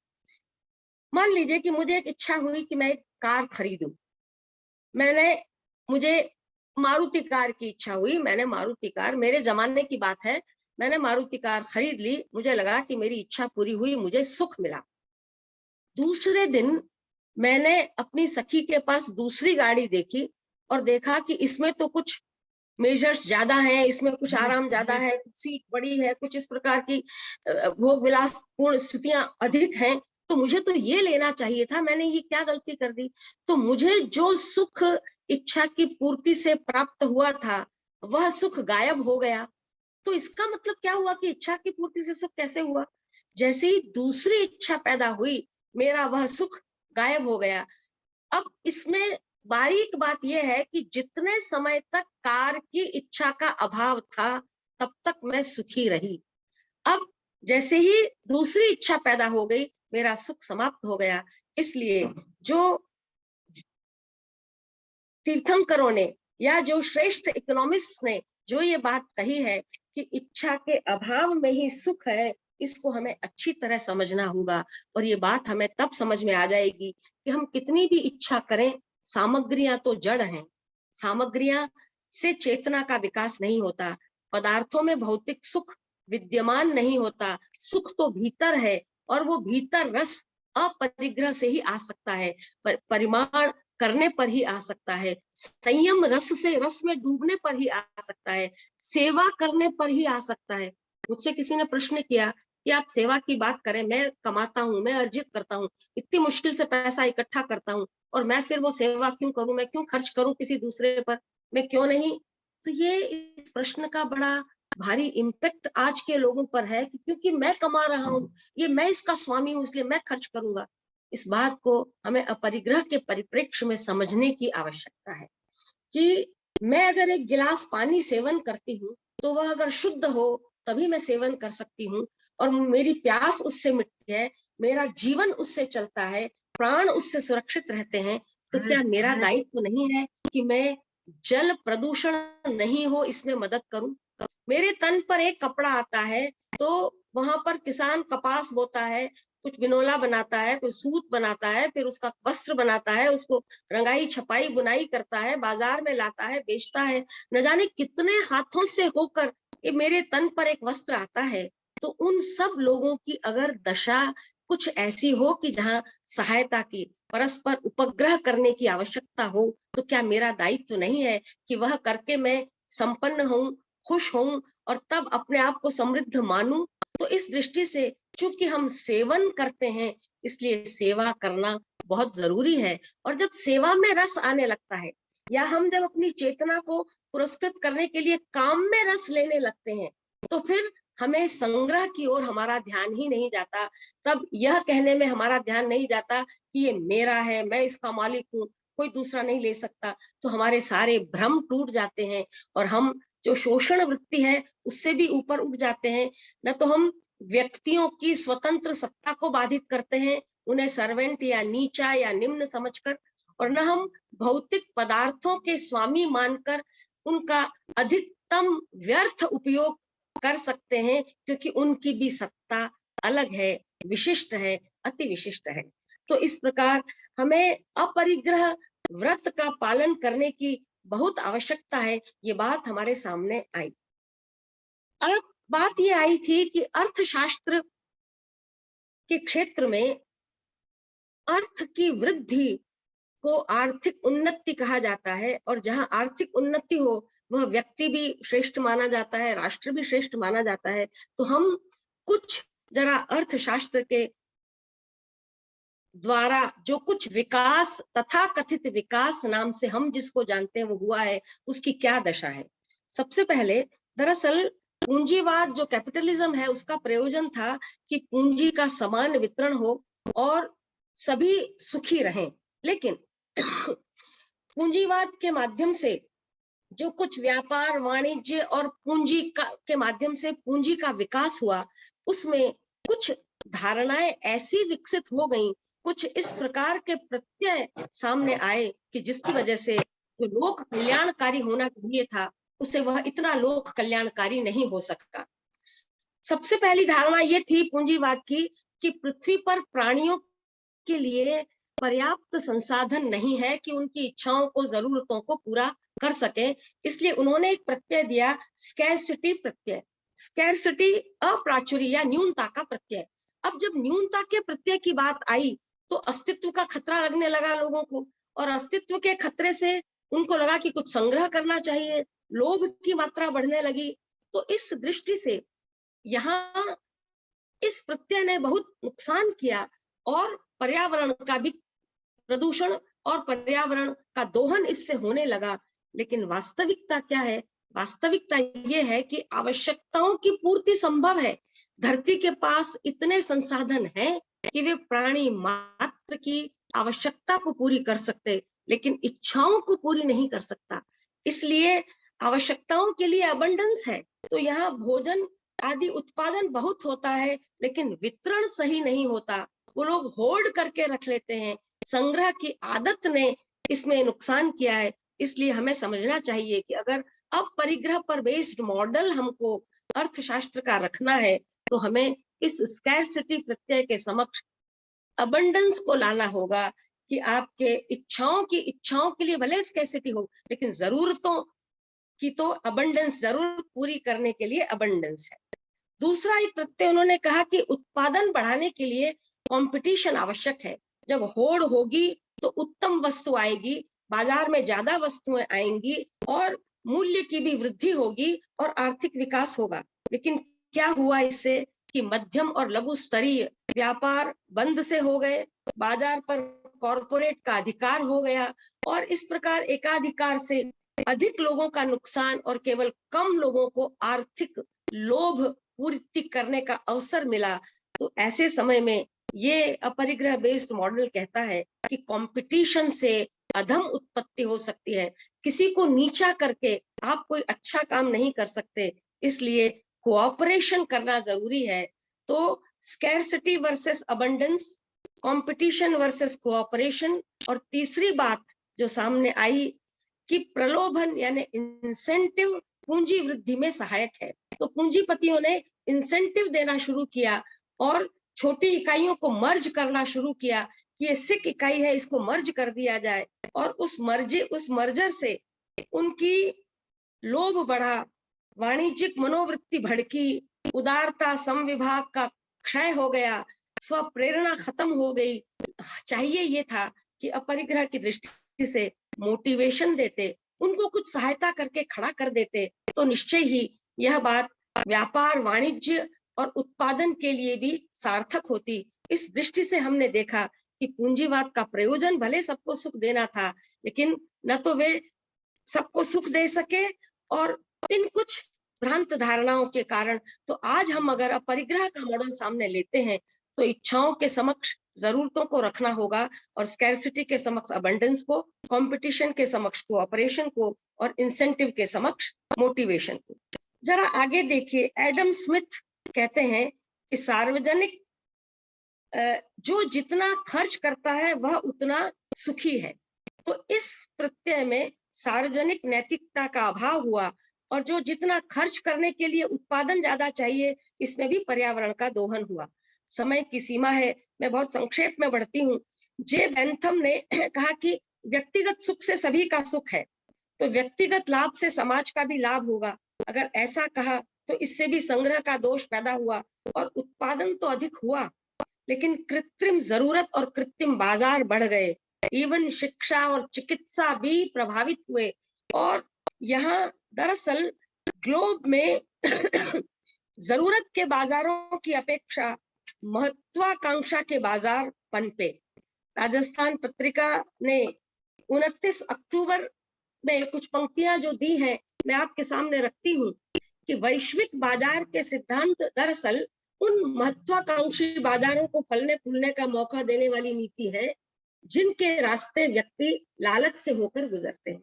[SPEAKER 4] मान लीजिए कि मुझे एक इच्छा हुई कि मैं एक कार खरीदूं। मुझे मारुति कार की इच्छा हुई, मैंने मारुति कार, मेरे जमाने की बात है, मैंने मारुति कार खरीद ली। मुझे लगा कि मेरी इच्छा पूरी हुई, मुझे सुख मिला। दूसरे दिन मैंने अपनी सखी के पास दूसरी गाड़ी देखी और देखा कि इसमें तो कुछ मेजर्स ज्यादा हैं, इसमें कुछ आराम ज्यादा है, कुछ सीट बड़ी है, कुछ इस प्रकार की भोग विलासपूर्ण स्थितियां अधिक हैं, तो मुझे तो ये लेना चाहिए था, मैंने ये क्या गलती कर दी? तो मुझे जो सुख इच्छा की पूर्ति से प्राप्त हुआ था, वह सुख गायब हो गया। तो इसका मतलब क्या हुआ कि इच्छा की पूर्ति से सुख कैसे हुआ? जैसे ही दूसरी इच्छा पैदा हुई, मेरा वह सुख गायब हो गया। अब इसमें बारीक बात यह है कि जितने समय तक कार की इच्छा का अभाव था, तब तक मैं सुखी रही। अब जैसे ही दूसरी इच्छा पैदा हो गई, मेरा सुख समाप्त हो गया। इसलिए जो तीर्थंकरों ने या जो श्रेष्ठ इकोनॉमिस्ट ने जो ये बात कही है कि इच्छा के अभाव में ही सुख है, इसको हमें अच्छी तरह समझना होगा। और ये बात हमें तब समझ में आ जाएगी कि हम कितनी भी इच्छा करें, सामग्रियां तो जड़ हैं, सामग्रियां से चेतना का विकास नहीं होता, पदार्थों में भौतिक सुख विद्यमान नहीं होता। सुख तो भीतर है, और वो भीतर रस अपरिग्रह से ही आ सकता है, परिमाण करने पर ही आ सकता है, संयम रस से रस में डूबने पर ही आ सकता है, सेवा करने पर ही आ सकता है। मुझसे किसी ने प्रश्न किया कि आप सेवा की बात करें, मैं कमाता हूँ, मैं अर्जित करता हूँ, इतनी मुश्किल से पैसा इकट्ठा करता हूँ, और मैं फिर वो सेवा क्यों करूं, मैं क्यों खर्च करूं किसी दूसरे पर, मैं क्यों नहीं। तो ये इस प्रश्न का बड़ा भारी इम्पैक्ट आज के लोगों पर है कि क्योंकि मैं कमा रहा हूँ, ये मैं इसका स्वामी हूँ, इसलिए मैं खर्च करूंगा। इस बात को हमें अपरिग्रह के परिप्रेक्ष्य में समझने की आवश्यकता है कि मैं अगर एक गिलास पानी सेवन करती हूँ तो वह अगर शुद्ध हो तभी मैं सेवन कर सकती हूँ, और मेरी प्यास उससे मिटती है, मेरा जीवन उससे चलता है, प्राण उससे सुरक्षित रहते हैं। तो क्या मेरा दायित्व नहीं है कि मैं जल प्रदूषण नहीं हो इसमें मदद करूं? मेरे तन पर एक कपड़ा आता है तो वहां पर किसान कपास बोता है, कुछ बिनोला बनाता है, कोई सूत बनाता है, फिर उसका वस्त्र बनाता है, उसको रंगाई छपाई बुनाई करता है, बाजार में लाता है, बेचता है। न जाने कितने हाथों से होकर ये मेरे तन पर एक वस्त्र आता है। तो उन सब लोगों की अगर दशा कुछ ऐसी हो कि जहां सहायता की, परस्पर उपग्रह करने की आवश्यकता हो, तो क्या मेरा दायित्व नहीं है कि वह करके मैं संपन्न हूं, खुश हूं, और तब अपने आप को समृद्ध मानूं? तो इस दृष्टि से चूंकि हम सेवन करते हैं, इसलिए सेवा करना बहुत जरूरी है। और जब सेवा में रस आने लगता है, या हम जब अपनी चेतना को पुरस्कृत करने के लिए काम में रस लेने लगते हैं, तो फिर हमें संग्रह की ओर हमारा ध्यान ही नहीं जाता। तब यह कहने में हमारा ध्यान नहीं जाता कि ये मेरा है, मैं इसका मालिक हूँ, कोई दूसरा नहीं ले सकता। तो हमारे सारे भ्रम टूट जाते हैं, और हम जो शोषण वृत्ति है उससे भी ऊपर उठ जाते हैं। न तो हम व्यक्तियों की स्वतंत्र सत्ता को बाधित करते हैं, उन्हें सर्वेंट या नीचा या निम्न समझकर, और न हम भौतिक पदार्थों के स्वामी मानकर उनका अधिकतम व्यर्थ उपयोग कर सकते हैं, क्योंकि उनकी भी सत्ता अलग है, विशिष्ट है, अति विशिष्ट है। तो इस प्रकार हमें अपरिग्रह व्रत का पालन करने की बहुत आवश्यकता है। ये बात हमारे सामने आई। अब बात ये आई थी कि अर्थशास्त्र के क्षेत्र में अर्थ की वृद्धि को आर्थिक उन्नति कहा जाता है, और जहां आर्थिक उन्नति हो वह व्यक्ति भी श्रेष्ठ माना जाता है, राष्ट्र भी श्रेष्ठ माना जाता है। तो हम कुछ जरा अर्थशास्त्र के द्वारा जो कुछ विकास, तथा कथित विकास नाम से हम जिसको जानते हैं वो हुआ है, उसकी क्या दशा है। सबसे पहले दरअसल पूंजीवाद जो कैपिटलिज्म है उसका प्रयोजन था कि पूंजी का समान वितरण हो और सभी सुखी रहें। लेकिन पूंजीवाद के माध्यम से जो कुछ व्यापार, वाणिज्य और पूंजी के माध्यम से पूंजी का विकास हुआ, उसमें कुछ धारणाएं ऐसी विकसित हो गईं, कुछ इस प्रकार के प्रत्यय सामने आए कि जिसकी वजह से जो लोक कल्याणकारी होना चाहिए था उसे वह इतना लोक कल्याणकारी नहीं हो सका। सबसे पहली धारणा ये थी पूंजीवाद की कि पृथ्वी पर प्राणियों के लिए पर्याप्त संसाधन नहीं है कि उनकी इच्छाओं को, जरूरतों को पूरा कर सके। इसलिए उन्होंने एक प्रत्यय दिया, स्कैरसिटी प्रत्यय। स्कैरसिटी अप्राचुर्य या न्यूनता का प्रत्यय। अब जब न्यूनता के प्रत्यय की बात आई तो अस्तित्व का खतरा लगने लगा लोगों को, और अस्तित्व के खतरे से उनको लगा कि कुछ संग्रह करना चाहिए, लोभ की मात्रा बढ़ने लगी। तो इस दृष्टि से यहाँ इस प्रत्यय ने बहुत नुकसान किया, और पर्यावरण का भी प्रदूषण और पर्यावरण का दोहन इससे होने लगा। लेकिन वास्तविकता क्या है? वास्तविकता यह है कि आवश्यकताओं की पूर्ति संभव है। धरती के पास इतने संसाधन हैं कि वे प्राणी मात्र की आवश्यकता को पूरी कर सकते, लेकिन इच्छाओं को पूरी नहीं कर सकता। इसलिए आवश्यकताओं के लिए अबंडेंस है, तो यहाँ भोजन आदि उत्पादन बहुत होता है लेकिन वितरण सही नहीं होता, वो लोग होर्ड करके रख लेते हैं, संग्रह की आदत ने इसमें नुकसान किया है। इसलिए हमें समझना चाहिए कि अगर अपरिग्रह पर बेस्ड मॉडल हमको अर्थशास्त्र का रखना है तो हमें इस स्कैरसिटी प्रत्यय के समक्ष अबंडेंस को लाना होगा कि आपके इच्छाओं के लिए भले स्कैरसिटी हो लेकिन जरूरतों की तो अबंडेंस जरूर पूरी करने के लिए अबंडेंस है। दूसरा एक प्रत्यय उन्होंने कहा कि उत्पादन बढ़ाने के लिए कंपटीशन आवश्यक है। जब होड़ होगी तो उत्तम वस्तु आएगी, बाजार में ज्यादा वस्तुएं आएंगी और मूल्य की भी वृद्धि होगी और आर्थिक विकास होगा। लेकिन क्या हुआ इससे कि मध्यम और लघु स्तरीय व्यापार बंद से हो गए, बाजार पर कॉरपोरेट का अधिकार हो गया और इस प्रकार एकाधिकार से अधिक लोगों का नुकसान और केवल कम लोगों को आर्थिक लोभ पूर्ति करने का अवसर मिला। तो ऐसे समय में ये अपरिग्रह बेस्ड मॉडल कहता है कि कंपटीशन से अधम उत्पत्ति हो सकती है, किसी को नीचा करके आप कोई अच्छा काम नहीं कर सकते, इसलिए कोऑपरेशन करना जरूरी है। तो scarcity versus abundance, competition versus cooperation, और तीसरी बात जो सामने आई कि प्रलोभन यानी इंसेंटिव पूंजी वृद्धि में सहायक है। तो पूंजीपतियों ने इंसेंटिव देना शुरू किया और छोटी इकाइयों को मर्ज करना शुरू किया कि ये सिक इकाई है, इसको मर्ज कर दिया जाए, और उस मर्जर से उनकी लोभ बढ़ा, वाणिज्यिक मनोवृत्ति भड़की, उदारता समविभाग का क्षय हो गया, स्व प्रेरणा खत्म हो गई। चाहिए ये था कि अपरिग्रह की दृष्टि से मोटिवेशन देते, उनको कुछ सहायता करके खड़ा कर देते, तो निश्चय ही यह बात व्यापार वाणिज्य और उत्पादन के लिए भी सार्थक होती। इस दृष्टि से हमने देखा कि पूंजीवाद का प्रयोजन भले सबको सुख देना था, लेकिन न तो वे सबको सुख दे सके और इन कुछ भ्रांत धारणाओं के कारण। तो आज हम अगर अपरिग्रह का मॉडल सामने लेते हैं तो इच्छाओं के समक्ष जरूरतों को रखना होगा और स्कैरसिटी के समक्ष अबंडेंस को, कंपटीशन के समक्ष कोऑपरेशन को और इंसेंटिव के समक्ष मोटिवेशन को। जरा आगे देखिए, एडम स्मिथ कहते हैं कि सार्वजनिक जो जितना खर्च करता है वह उतना सुखी है। तो इस प्रत्यय में सार्वजनिक नैतिकता का अभाव हुआ और जो जितना खर्च करने के लिए उत्पादन ज्यादा चाहिए, इसमें भी पर्यावरण का दोहन हुआ। समय की सीमा है, मैं बहुत संक्षेप में बढ़ती हूँ। जे बेंथम ने कहा कि व्यक्तिगत सुख से सभी का सुख है, तो व्यक्तिगत लाभ से समाज का भी लाभ होगा। अगर ऐसा कहा तो इससे भी संग्रह का दोष पैदा हुआ और उत्पादन तो अधिक हुआ, लेकिन कृत्रिम जरूरत और कृत्रिम बाजार बढ़ गए। इवन शिक्षा और चिकित्सा भी प्रभावित हुए और यहाँ दरअसल ग्लोब में जरूरत के बाजारों की अपेक्षा महत्वाकांक्षा के बाजार पनपे। राजस्थान पत्रिका ने 29 अक्टूबर में कुछ पंक्तियां जो दी हैं, मैं आपके सामने रखती हूँ कि वैश्विक बाजार के सिद्धांत दरअसल उन महत्वाकांक्षी बाजारों को फलने फूलने का मौका देने वाली नीति है जिनके रास्ते व्यक्ति लालच से होकर गुजरते हैं।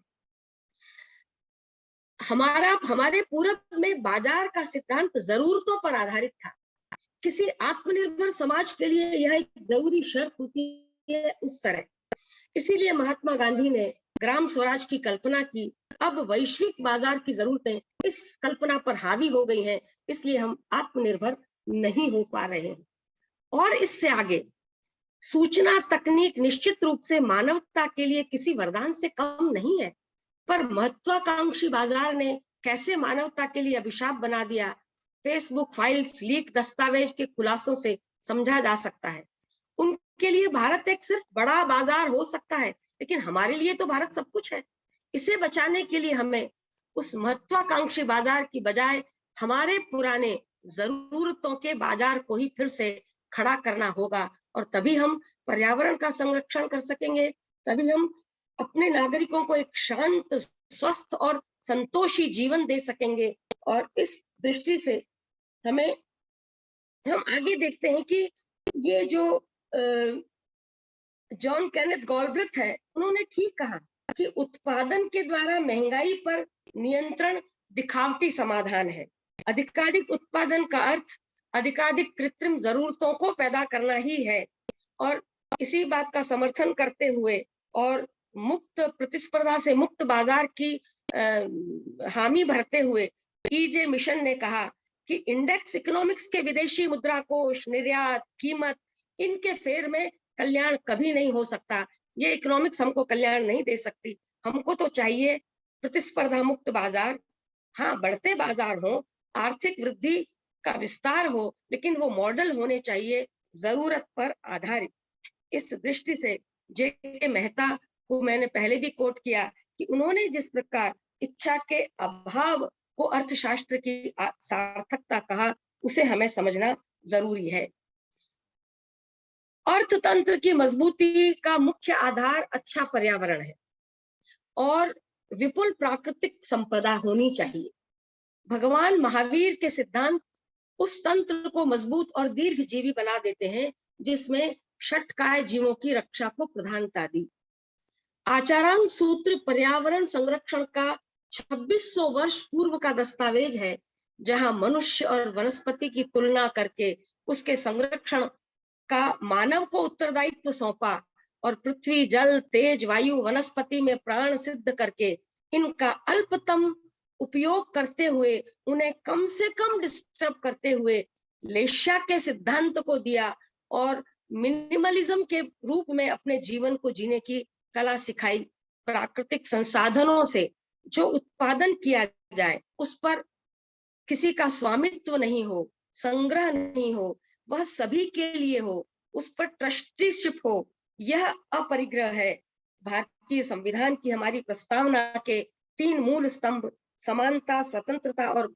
[SPEAKER 4] हमारे पूरब में बाजार का सिद्धांत जरूरतों पर आधारित था। किसी आत्मनिर्भर समाज के लिए यह एक जरूरी शर्त होती है उस तरह। इसीलिए महात्मा गांधी ने ग्राम स्वराज की कल्पना की। अब वैश्विक बाजार की जरूरतें इस कल्पना पर हावी हो गई हैं, इसलिए हम आत्मनिर्भर नहीं हो पा रहे हैं। और इससे आगे सूचना तकनीक निश्चित रूप से मानवता के लिए किसी वरदान से कम नहीं है, पर महत्वाकांक्षी बाजार ने कैसे मानवता के लिए अभिशाप बना दिया, फेसबुक फाइल्स, लीक दस्तावेज के खुलासों से समझा जा सकता है। उनके लिए भारत एक सिर्फ बड़ा बाजार हो सकता है, लेकिन हमारे लिए तो भारत सब कुछ है। इसे बचाने के लिए हमें उस महत्वाकांक्षी बाजार की बजाय हमारे पुराने जरूरतों के बाजार को ही फिर से खड़ा करना होगा, और तभी हम पर्यावरण का संरक्षण कर सकेंगे, तभी हम अपने नागरिकों को एक शांत, स्वस्थ और संतोषी जीवन दे सकेंगे। और इस दृष्टि से हम आगे देखते हैं कि ये जो जॉन केनेथ गॉलब्रिथ है, उन्होंने ठीक कहा कि उत्पादन के द्वारा महंगाई पर नियंत्रण दिखावटी समाधान है। अधिकाधिक उत्पादन का अर्थ अधिकाधिक कृत्रिम जरूरतों को पैदा करना ही है। और इसी बात का समर्थन करते हुए और मुक्त प्रतिस्पर्धा से मुक्त बाजार की हामी भरते हुए ईजे मिशन ने कहा कि इंडेक्स इकोनॉमिक्स के विदेशी मुद्रा कोष, निर्यात, कीमत, इनके फेर में कल्याण कभी नहीं हो सकता। ये इकोनॉमिक्स हमको कल्याण नहीं दे सकती। हमको तो चाहिए प्रतिस्पर्धा मुक्त बाजार। हाँ, बढ़ते बाजार हो, आर्थिक वृद्धि का विस्तार हो, लेकिन वो मॉडल होने चाहिए जरूरत पर आधारित। इस दृष्टि से जे.के. मेहता को मैंने पहले भी कोट किया कि उन्होंने जिस प्रकार इच्छा के अभाव को अर्थशास्त्र की सार्थकता कहा, उसे हमें समझना जरूरी है। अर्थतंत्र की मजबूती का मुख्य आधार अच्छा पर्यावरण है और विपुल प्राकृतिक संपदा होनी चाहिए। भगवान महावीर के सिद्धांत उस तंत्र को मजबूत और दीर्घजीवी बना देते हैं जिसमें षटकाय जीवों की रक्षा को प्रधानता दी। आचारांग सूत्र पर्यावरण संरक्षण का 2600 वर्ष पूर्व का दस्तावेज है, जहां मनुष्य और वनस्पति की तुलना करके उसके संरक्षण का मानव को उत्तरदायित्व सौंपा और पृथ्वी, जल, तेज, वायु, वनस्पति में प्राण सिद्ध करके इनका अल्पतम उपयोग करते हुए, उन्हें कम से कम डिस्टर्ब करते हुए लेशा के सिद्धांत को दिया और मिनिमलिज्म के रूप में अपने जीवन को जीने की कला सिखाई। प्राकृतिक संसाधनों से जो उत्पादन किया जाए उस पर किसी का स्वामित्व नहीं हो, संग्रह नहीं हो, वह सभी के लिए हो, उस पर ट्रस्टीशिप हो, यह अपरिग्रह है। भारतीय संविधान की हमारी प्रस्तावना के 3 मूल स्तंभ समानता, स्वतंत्रता और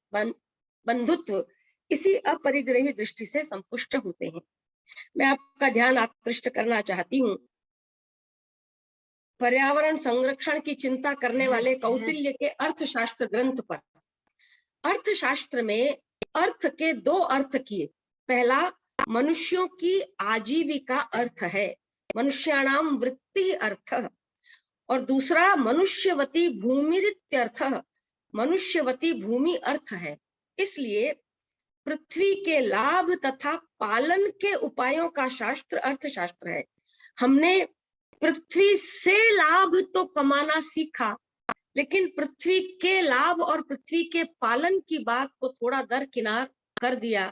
[SPEAKER 4] बंधुत्व इसी अपरिग्रही दृष्टि से संपुष्ट होते हैं। मैं आपका ध्यान आकृष्ट करना चाहती हूँ पर्यावरण संरक्षण की चिंता करने वाले कौटिल्य के अर्थशास्त्र ग्रंथ पर। अर्थशास्त्र में अर्थ के 2 अर्थ किए। पहला मनुष्यों की आजीविका अर्थ है, मनुष्याणाम वृत्ति अर्थ, और दूसरा मनुष्यवती भूमिरित्यर्थ, मनुष्यवती भूमि अर्थ है। इसलिए पृथ्वी के लाभ तथा पालन के उपायों का शास्त्र अर्थशास्त्र है। हमने पृथ्वी से लाभ तो कमाना सीखा, लेकिन पृथ्वी के लाभ और पृथ्वी के पालन की बात को थोड़ा दरकिनार कर दिया।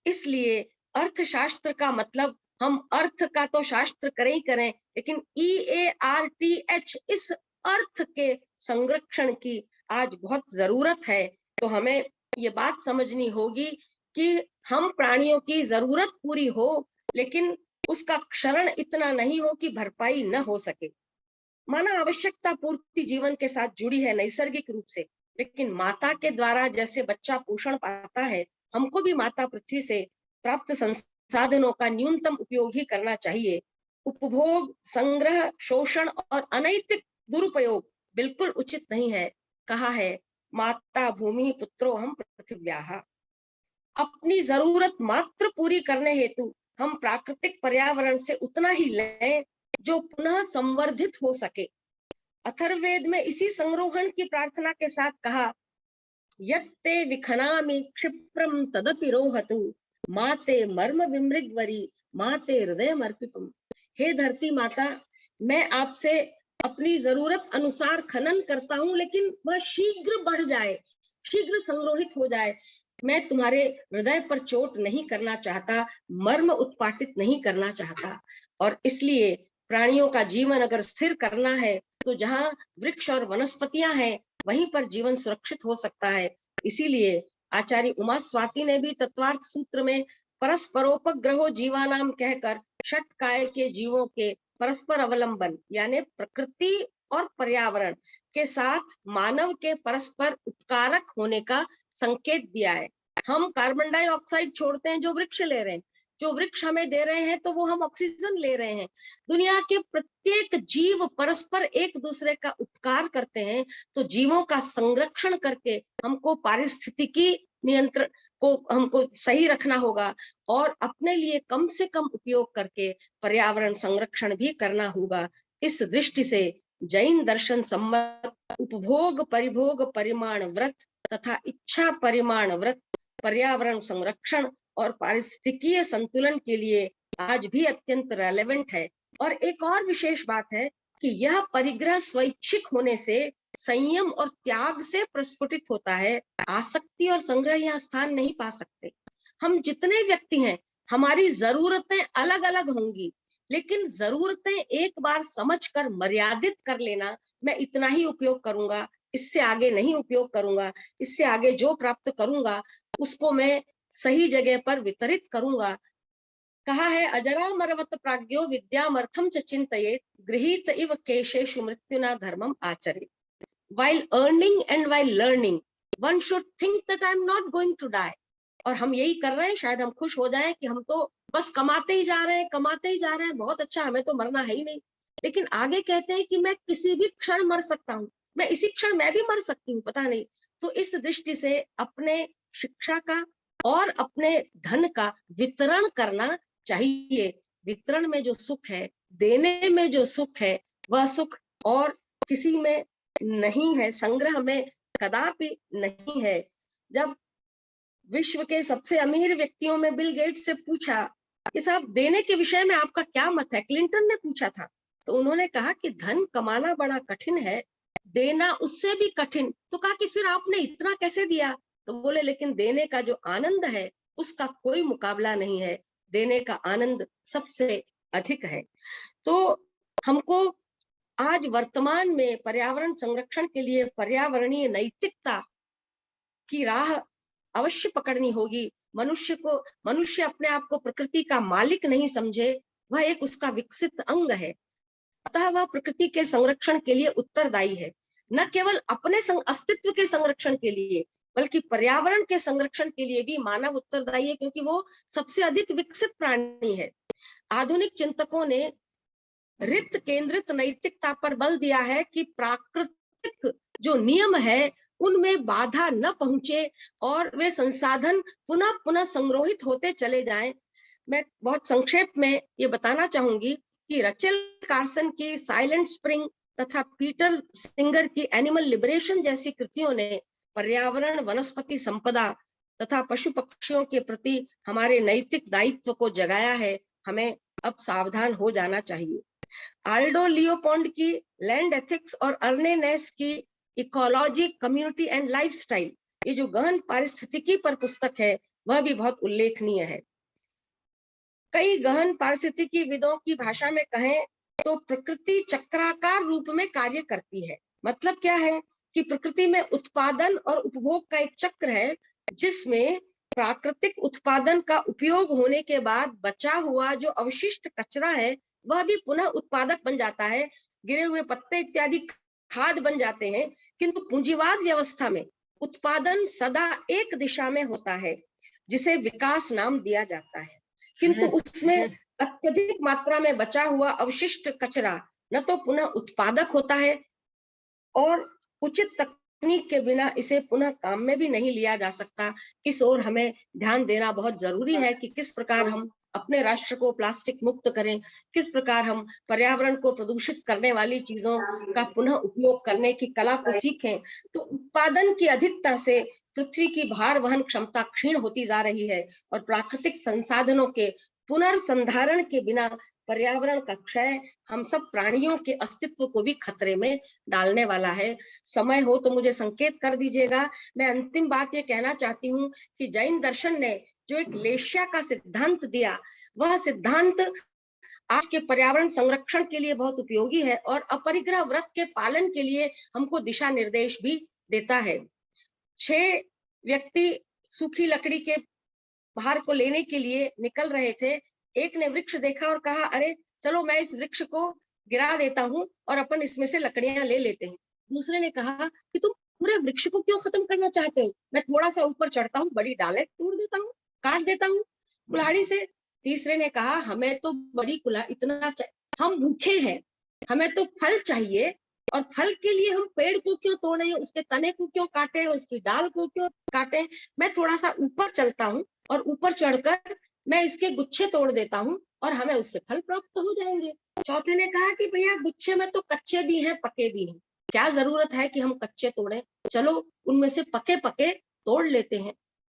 [SPEAKER 4] इसलिए अर्थशास्त्र का मतलब हम अर्थ का तो शास्त्र करें ही करें, लेकिन EARTH इस अर्थ के संरक्षण की आज बहुत जरूरत है। तो हमें ये बात समझनी होगी कि हम प्राणियों की जरूरत पूरी हो, लेकिन उसका क्षरण इतना नहीं हो कि भरपाई न हो सके। माना आवश्यकता पूर्ति जीवन के साथ जुड़ी है नैसर्गिक रूप से, लेकिन माता के द्वारा जैसे बच्चा पोषण पाता है, हमको भी माता पृथ्वी से प्राप्त संसाधनों का न्यूनतम उपयोग ही करना चाहिए। उपभोग, संग्रह, शोषण और अनैतिक दुरुपयोग बिल्कुल उचित नहीं है। कहा है माता भूमि पुत्रो हम पृथिव्याः। अपनी जरूरत मात्र पूरी करने हेतु हम प्राकृतिक पर्यावरण से उतना ही लें जो पुनः संवर्धित हो सके। अथर्ववेद में इसी संरोहण की प्रार्थना के साथ कहा, यत्ते विखनामि क्षिप्रम तदपि रोहतु माते मर्म विमृगवरी माते हृदय अर्पितम। हे धरती माता, मैं आपसे अपनी जरूरत अनुसार खनन करता हूं, लेकिन वह शीघ्र बढ़ जाए, शीघ्र संरोहित हो जाए। मैं तुम्हारे हृदय पर चोट नहीं करना चाहता, मर्म उत्पाटित नहीं करना चाहता। और इसलिए प्राणियों का जीवन अगर स्थिर करना है तो जहां वृक्ष और वनस्पतियां हैं वहीं पर जीवन सुरक्षित हो सकता है। इसीलिए आचार्य उमा स्वाति ने भी तत्वार्थ सूत्र में परस्परोपग्रहो जीवानाम कहकर षटकाय के जीवों के परस्पर अवलंबन यानी प्रकृति और पर्यावरण के साथ मानव के परस्पर उपकारक होने का संकेत दिया है। हम कार्बन डाइऑक्साइड छोड़ते हैं जो वृक्ष ले रहे हैं, जो वृक्ष हमें दे रहे हैं तो वो हम ऑक्सीजन ले रहे हैं। दुनिया के प्रत्येक जीव परस्पर एक दूसरे का उपकार करते हैं। तो जीवों का संरक्षण करके हमको पारिस्थितिकी नियंत्रण को हमको सही रखना होगा और अपने लिए कम से कम उपयोग करके पर्यावरण संरक्षण भी करना होगा। इस दृष्टि से जैन दर्शन सम्मत उपभोग परिभोग परिमाण व्रत तथा इच्छा परिमाण व्रत पर्यावरण संरक्षण और पारिस्थितिकीय संतुलन के लिए आज भी अत्यंत रेलेवेंट है। और एक और विशेष बात है कि यह परिग्रह स्वैच्छिक होने से संयम और त्याग से प्रस्फुटित होता है। आसक्ति और संग्रह यहाँ स्थान नहीं पा सकते। हम जितने व्यक्ति हैं, हमारी जरूरतें अलग अलग होंगी, लेकिन जरूरतें एक बार समझकर मर्यादित कर लेना, मैं इतना ही उपयोग करूंगा, इससे आगे नहीं उपयोग करूंगा, इससे आगे जो प्राप्त करूंगा उसको मैं सही जगह पर वितरित करूंगा। कहा है अजरामरवत प्राज्ञो विद्यामर्थम च चिंतयेत् गृहीत इव केशेषु मृत्युना धर्मम आचरेत्। While earning and while learning, one should think that I am not going to die. और हम यही कर रहे हैं, शायद हम खुश हो जाएं कि हम तो बस कमाते ही जा रहे हैं, कमाते ही जा रहे हैं, बहुत अच्छा, हमें तो मरना है ही नहीं। लेकिन आगे कहते हैं कि मैं किसी भी क्षण मर सकता हूँ, मैं इसी क्षण मैं भी मर सकती हूँ, पता नहीं। तो इस दृष्टि से अपने शिक्षा का और अपने धन का वितरण करना चाहिए। वितरण में जो सुख है, देने में जो सुख है, वह सुख और किसी में नहीं है, संग्रह में कदापि नहीं है। जब विश्व के सबसे अमीर व्यक्तियों में बिल गेट्स से पूछा कि साहब देने के विषय में आपका क्या मत है, क्लिंटन ने पूछा था, तो उन्होंने कहा कि धन कमाना बड़ा कठिन है, देना उससे भी कठिन। तो कहा कि फिर आपने इतना कैसे दिया? तो बोले लेकिन देने का जो आनंद है उसका कोई मुकाबला नहीं है, देने का आनंद सबसे अधिक है। तो हमको आज वर्तमान में पर्यावरण संरक्षण के लिए पर्यावरणीय नैतिकता की राह अवश्य पकड़नी होगी। मनुष्य अपने आप को प्रकृति का मालिक नहीं समझे, वह एक उसका विकसित अंग है। अतः वह प्रकृति के संरक्षण के लिए उत्तरदायी है, न केवल अपने अस्तित्व के संरक्षण के लिए, बल्कि पर्यावरण के संरक्षण के लिए भी मानव उत्तरदायी है, क्योंकि वो सबसे अधिक विकसित प्राणी है। आधुनिक चिंतकों ने रित केंद्रित नैतिकता पर बल दिया है कि प्राकृतिक जो नियम है उनमें बाधा न पहुंचे और वे संसाधन पुनः पुनः संग्रहित होते चले जाएं। मैं बहुत संक्षेप में ये बताना चाहूंगी कि रचेल कार्सन की साइलेंट स्प्रिंग तथा पीटर सिंगर की एनिमल लिबरेशन जैसी कृतियों ने पर्यावरण, वनस्पति संपदा तथा पशु पक्षियों के प्रति हमारे नैतिक दायित्व को जगाया है। हमें अब सावधान हो जाना चाहिए। आल्डो लियोपोल्ड की लैंड एथिक्स और अर्ने नेस की इकोलॉजी, कम्युनिटी एंड लाइफस्टाइल, ये जो गहन पारिस्थितिकी पर पुस्तक है वह भी बहुत उल्लेखनीय है। कई गहन पारिस्थितिकी विदों की भाषा में कहें तो प्रकृति चक्राकार रूप में कार्य करती है। मतलब क्या है कि प्रकृति में उत्पादन और उपभोग का एक चक्र है, जिसमें प्राकृतिक उत्पादन का उपयोग होने के बाद बचा हुआ जो अवशिष्ट कचरा है वह भी पुनः उत्पादक बन जाता है, गिरे हुए पत्ते इत्यादि खाद बन जाते हैं। किंतु पूंजीवाद व्यवस्था में उत्पादन सदा एक दिशा में होता है, जिसे विकास नाम दिया जाता है, किंतु उसमें अत्यधिक मात्रा में बचा हुआ अवशिष्ट कचरा न तो पुनः उत्पादक होता है और उचित तकनीक के बिना इसे पुनः काम में भी नहीं लिया जा सकता। इस ओर हमें ध्यान देना बहुत जरूरी है कि किस प्रकार हम अपने राष्ट्र को प्लास्टिक मुक्त करें, किस प्रकार हम पर्यावरण को प्रदूषित करने वाली चीजों का पुनः उपयोग करने की कला को सीखें। तो उत्पादन की अधिकता से पृथ्वी की भार वहन क्षमता क्षीण होती जा रही है और प्राकृतिक संसाधनों के पुनर्संधारण के बिना पर्यावरण का क्षय हम सब प्राणियों के अस्तित्व को भी खतरे में डालने वाला है। समय हो तो मुझे संकेत कर दीजिएगा। मैं अंतिम बात ये कहना चाहती हूँ कि जैन दर्शन ने जो एक लेश्या का सिद्धांत दिया, वह सिद्धांत आज के पर्यावरण संरक्षण के लिए बहुत उपयोगी है और अपरिग्रह व्रत के पालन के लिए हमको दिशा निर्देश भी देता है। 6 व्यक्ति सूखी लकड़ी के भार को लेने के लिए निकल रहे थे। एक ने वृक्ष देखा और कहा, अरे चलो मैं इस वृक्ष को गिरा देता हूँ और अपन इसमें से लकड़ियां ले लेते हैं। दूसरे ने कहा कि तुम पूरे वृक्ष को क्यों खत्म करना चाहते हो, मैं थोड़ा सा ऊपर चढ़ता हूँ, बड़ी डालें तोड़ देता हूँ, काट देता हूँ कुल्हाड़ी से। तीसरे ने कहा, हमें तो बड़ी इतना हम भूखे हैं, हमें तो फल चाहिए और फल के लिए हम पेड़ को क्यों तोड़े, उसके तने को क्यों काटे, उसकी डाल को क्यों काटे, मैं थोड़ा सा ऊपर चलता हूँ और ऊपर चढ़कर मैं इसके गुच्छे तोड़ देता हूँ और हमें उससे फल प्राप्त हो जाएंगे। चौथे ने कहा कि भैया गुच्छे में तो कच्चे भी हैं पके भी हैं, क्या जरूरत है कि हम कच्चे तोड़ें, चलो उनमें से पके पके तोड़ लेते हैं।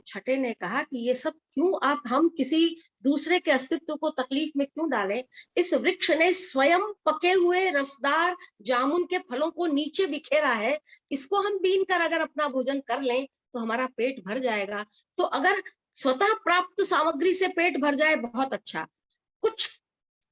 [SPEAKER 4] छठे ने कहा कि ये सब क्यों हम किसी दूसरे के अस्तित्व को तकलीफ में क्यों डालें। इस वृक्ष ने स्वयं पके हुए रसदार जामुन के फलों को नीचे बिखेरा है, इसको हम बीन कर अगर अपना भोजन कर लें तो हमारा पेट भर जाएगा। तो अगर स्वतः प्राप्त सामग्री से पेट भर जाए बहुत अच्छा, कुछ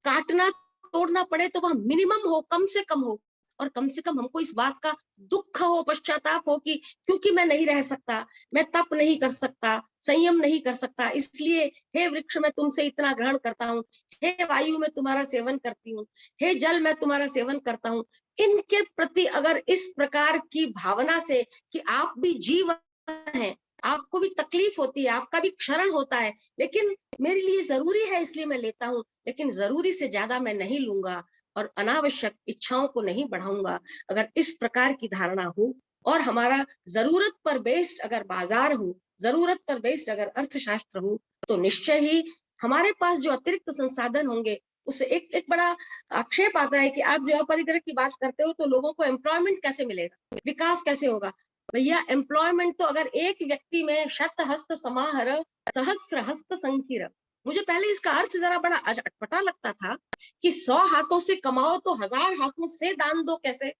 [SPEAKER 4] काटना तोड़ना पड़े तो वह मिनिमम हो, कम से कम हो, और कम से कम हमको इस बात का दुख हो, पश्चाताप हो कि क्योंकि मैं नहीं रह सकता, मैं तप नहीं कर सकता, संयम नहीं कर सकता, इसलिए हे वृक्ष मैं तुमसे इतना ग्रहण करता हूँ, हे वायु मैं तुम्हारा सेवन करती हूँ, हे जल मैं तुम्हारा सेवन करता हूँ। इनके प्रति अगर इस प्रकार की भावना से कि आप भी जीव हैं, आपको भी तकलीफ होती है, आपका भी क्षरण होता है, लेकिन मेरे लिए जरूरी है इसलिए मैं लेता हूँ, लेकिन जरूरी से ज्यादा मैं नहीं लूंगा और अनावश्यक इच्छाओं को नहीं बढ़ाऊंगा, अगर इस प्रकार की धारणा हो और हमारा जरूरत पर बेस्ड अगर बाजार हो, जरूरत पर बेस्ड अगर अर्थशास्त्र हो, तो निश्चय ही हमारे पास जो अतिरिक्त संसाधन होंगे उससे एक बड़ा आक्षेप आता है कि आप जो अपरिग्रह की बात करते हो तो लोगों को एम्प्लॉयमेंट कैसे मिलेगा, विकास कैसे होगा। भैया एम्प्लॉयमेंट तो अगर एक व्यक्ति में शत हस्त समाहर सहस्र हस्त संकीर, मुझे पहले इसका अर्थ जरा बड़ा अटपटा लगता था कि 100 हाथों से कमाओ तो 1000 हाथों से दान दो कैसे,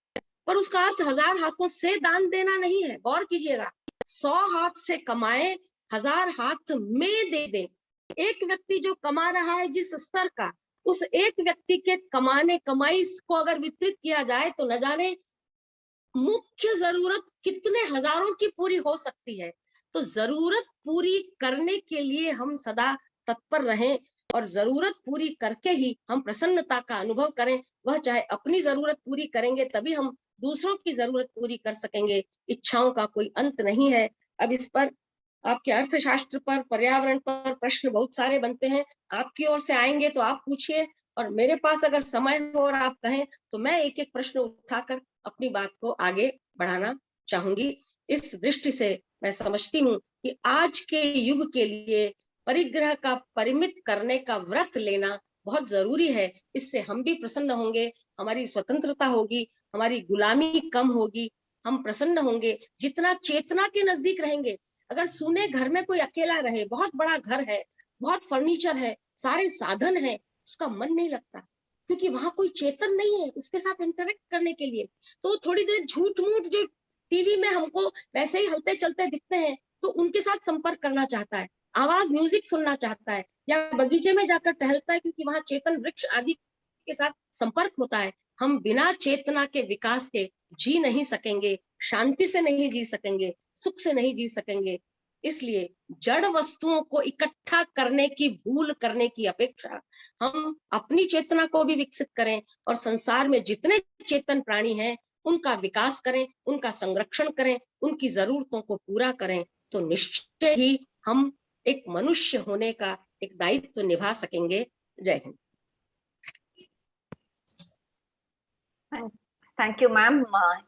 [SPEAKER 4] पर उसका अर्थ 1000 हाथों से दान देना नहीं है, गौर कीजिएगा। 100 हाथ से कमाए, 1000 हाथ में दे दे। एक व्यक्ति जो कमा रहा है जिस स्तर का, उस एक व्यक्ति के कमाई को अगर वितरित किया जाए तो न जाने मुख्य जरूरत कितने हजारों की पूरी हो सकती है। तो जरूरत पूरी करने के लिए हम सदा तत्पर रहें और जरूरत पूरी करके ही हम प्रसन्नता का अनुभव करें, वह चाहे अपनी जरूरत पूरी करेंगे तभी हम दूसरों की जरूरत पूरी कर सकेंगे। इच्छाओं का कोई अंत नहीं है। अब इस पर आपके अर्थशास्त्र पर, पर्यावरण पर प्रश्न बहुत सारे बनते हैं, आपकी ओर से आएंगे तो आप पूछिए, और मेरे पास अगर समय हो और आप कहें तो मैं एक एक प्रश्न उठाकर अपनी बात को आगे बढ़ाना चाहूंगी। इस दृष्टि से मैं समझती हूँ कि आज के युग के लिए परिग्रह का परिमित करने का व्रत लेना बहुत जरूरी है। इससे हम भी प्रसन्न होंगे, हमारी स्वतंत्रता होगी, हमारी गुलामी कम होगी, हम प्रसन्न होंगे। जितना चेतना के नजदीक रहेंगे, अगर सुने घर में कोई अकेला रहे, बहुत बड़ा घर है, बहुत फर्नीचर है, सारे साधन है, उसका मन नहीं लगता क्योंकि वहां कोई चेतन नहीं है उसके साथ इंटरेक्ट करने के लिए। तो थोड़ी देर झूठ मूठ जो टीवी में हमको वैसे ही हलते चलते दिखते हैं तो उनके साथ संपर्क करना चाहता है, आवाज म्यूजिक सुनना चाहता है, या बगीचे में जाकर टहलता है क्योंकि वहां चेतन वृक्ष आदि के साथ संपर्क होता है। हम बिना चेतना के विकास के जी नहीं सकेंगे, शांति से नहीं जी सकेंगे, सुख से नहीं जी सकेंगे। इसलिए जड़ वस्तुओं को इकट्ठा करने की भूल करने की अपेक्षा हम अपनी चेतना को भी विकसित करें और संसार में जितने चेतन प्राणी हैं उनका विकास करें, उनका संरक्षण करें, उनकी जरूरतों को पूरा करें, तो निश्चय ही हम एक मनुष्य होने का एक दायित्व निभा सकेंगे। जय Hind.
[SPEAKER 3] Thank you, ma'am.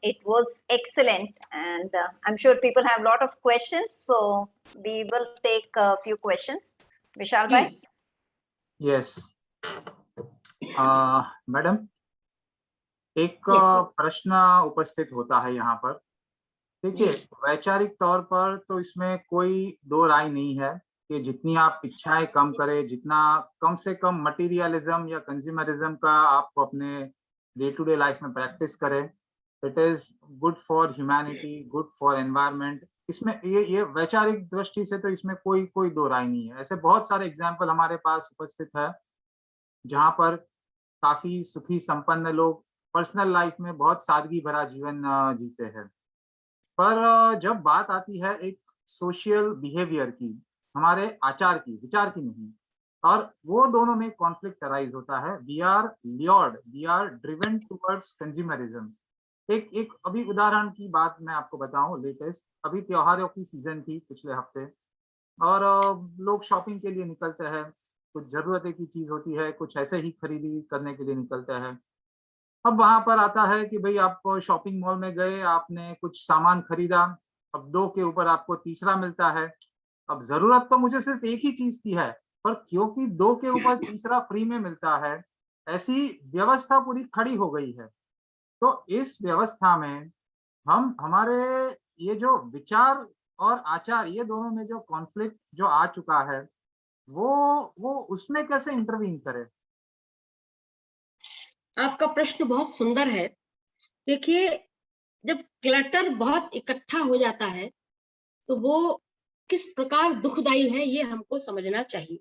[SPEAKER 3] It was excellent, and I'm sure people have a lot of questions, so we will take a few questions. Vishal bhai?
[SPEAKER 5] Yes. Madam, एक प्रश्न उपस्थित होता है यहाँ पर। देखिए, वैचारिक तौर पर तो इसमें कोई दो राय नहीं है कि जितनी आप इच्छाएं कम करें, जितना कम से कम मटीरियलिज्म या कंज्यूमरिज्म का आप अपने डे टू डे लाइफ में प्रैक्टिस करें, it is good for humanity, good for environment. इसमें ये वैचारिक दृष्टि से तो इसमें कोई दो राय नहीं है। ऐसे बहुत सारे एग्जाम्पल हमारे पास उपस्थित है जहाँ पर काफी सुखी संपन्न लोग पर्सनल लाइफ में बहुत सादगी भरा जीवन जीते हैं। पर जब बात आती है एक सोशल बिहेवियर की, हमारे आचार की, विचार की नहीं, और वो दोनों में कॉन्फ्लिक्ट अराइज होता है। We are lured, we are driven towards consumerism. एक अभी उदाहरण की बात मैं आपको बताऊं, लेटेस्ट अभी त्योहारों की सीजन थी पिछले हफ्ते, और लोग शॉपिंग के लिए निकलते हैं, कुछ जरूरत की चीज होती है, कुछ ऐसे ही खरीदी करने के लिए निकलते हैं। अब वहां पर आता है कि भाई आप शॉपिंग मॉल में गए, आपने कुछ सामान खरीदा, अब 2 के ऊपर आपको तीसरा मिलता है। अब जरूरत तो मुझे सिर्फ एक ही चीज की है, पर क्योंकि 2 के ऊपर तीसरा फ्री में मिलता है, ऐसी व्यवस्था पूरी खड़ी हो गई है। तो इस व्यवस्था में हम हमारे ये जो विचार और आचार, ये दोनों में जो कॉन्फ्लिक्ट जो आ चुका है, वो उसमें कैसे इंटरवीन करे?
[SPEAKER 4] आपका प्रश्न बहुत सुंदर है। देखिए, जब क्लटर बहुत इकट्ठा हो जाता है तो वो किस प्रकार दुखदाई है, ये हमको समझना चाहिए।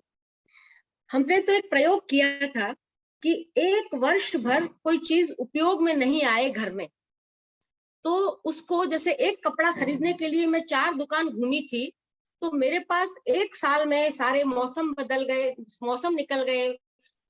[SPEAKER 4] हमने तो एक प्रयोग किया था कि 1 वर्ष भर कोई चीज उपयोग में नहीं आए घर में, तो उसको, जैसे एक कपड़ा खरीदने के लिए मैं 4 दुकान घूमी थी, तो मेरे पास 1 साल में सारे मौसम बदल गए, मौसम निकल गए,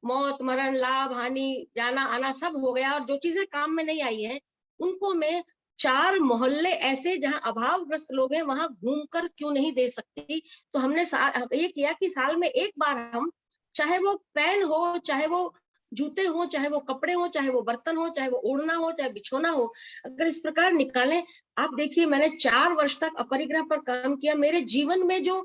[SPEAKER 4] मौत मरण लाभ हानि जाना आना सब हो गया, और जो चीजें काम में नहीं आई हैं उनको मैं 4 मोहल्ले ऐसे जहां अभावग्रस्त लोग हैं वहां घूमकर क्यों नहीं दे सकती। तो हमने ये किया कि साल में एक बार हम, चाहे वो पेन हो, चाहे वो जूते हो, चाहे वो कपड़े हो, चाहे वो बर्तन हो, चाहे वो ओढ़ना हो, चाहे बिछोना हो, अगर इस प्रकार निकालें। आप देखिए, मैंने 4 वर्ष तक अपरिग्रह पर काम किया। मेरे जीवन में जो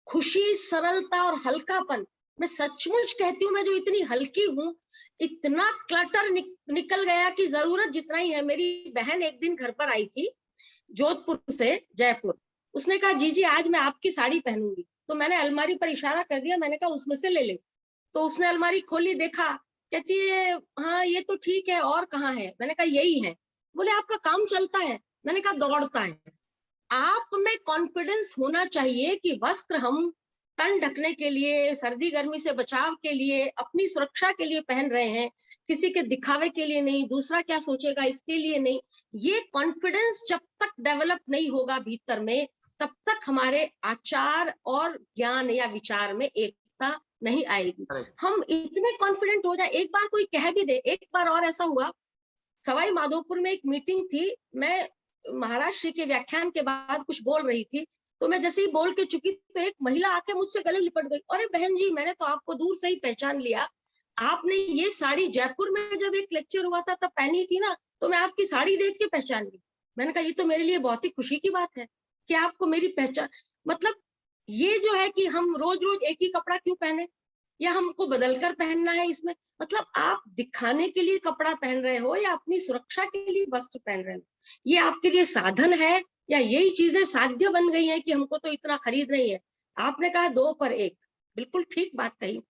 [SPEAKER 4] खुशी, सरलता और हल्कापन, मैं सचमुच कहती हूँ, मैं जो इतनी हल्की हूँ, इतना क्लटर निकल गया कि जरूरत जितना ही है। मेरी बहन एक दिन घर पर आई थी जोधपुर से जयपुर। उसने कहा, जीजी आज मैं आपकी साड़ी पहनूंगी। तो मैंने अलमारी पर इशारा कर दिया, मैंने कहा उसमें से ले ले। तो उसने अलमारी खोली, देखा, कहती है हाँ ये तो ठीक है, और कहाँ है? मैंने कहा यही है। बोले आपका काम चलता है? मैंने कहा दौड़ता है। आप में कॉन्फिडेंस होना चाहिए कि वस्त्र हम तन ढकने के लिए, सर्दी गर्मी से बचाव के लिए, अपनी सुरक्षा के लिए पहन रहे हैं, किसी के दिखावे के लिए नहीं, दूसरा क्या सोचेगा इसके लिए नहीं। ये कॉन्फिडेंस जब तक डेवलप नहीं होगा भीतर में, तब तक हमारे आचार और ज्ञान या विचार में एकता नहीं आएगी। हम इतने कॉन्फिडेंट हो जाए, एक बार कोई कह भी दे। एक बार और ऐसा हुआ, सवाई माधोपुर में एक मीटिंग थी, मैं महाराष्ट्र के व्याख्यान के बाद कुछ बोल रही थी, तो मैं जैसे ही बोल के चुकी तो एक महिला आके मुझसे गले लिपट गई। अरे बहन जी, मैंने तो आपको दूर से ही पहचान लिया, आपने ये साड़ी जयपुर में जब एक लेक्चर हुआ था तब पहनी थी ना, तो मैं आपकी साड़ी देख के पहचान गई। मैंने कहा ये तो मेरे लिए बहुत ही खुशी की बात है कि आपको मेरी पहचान, मतलब ये जो है कि हम रोज रोज एक ही कपड़ा क्यों पहने, या हमको बदलकर पहनना है इसमें, मतलब आप दिखाने के लिए कपड़ा पहन रहे हो या अपनी सुरक्षा के लिए वस्त्र पहन रहे हो, ये आपके लिए साधन है या यही चीजें साध्य बन गई है कि हमको तो इतना खरीद रही है। आपने कहा 2 पर 1, बिल्कुल ठीक बात कही।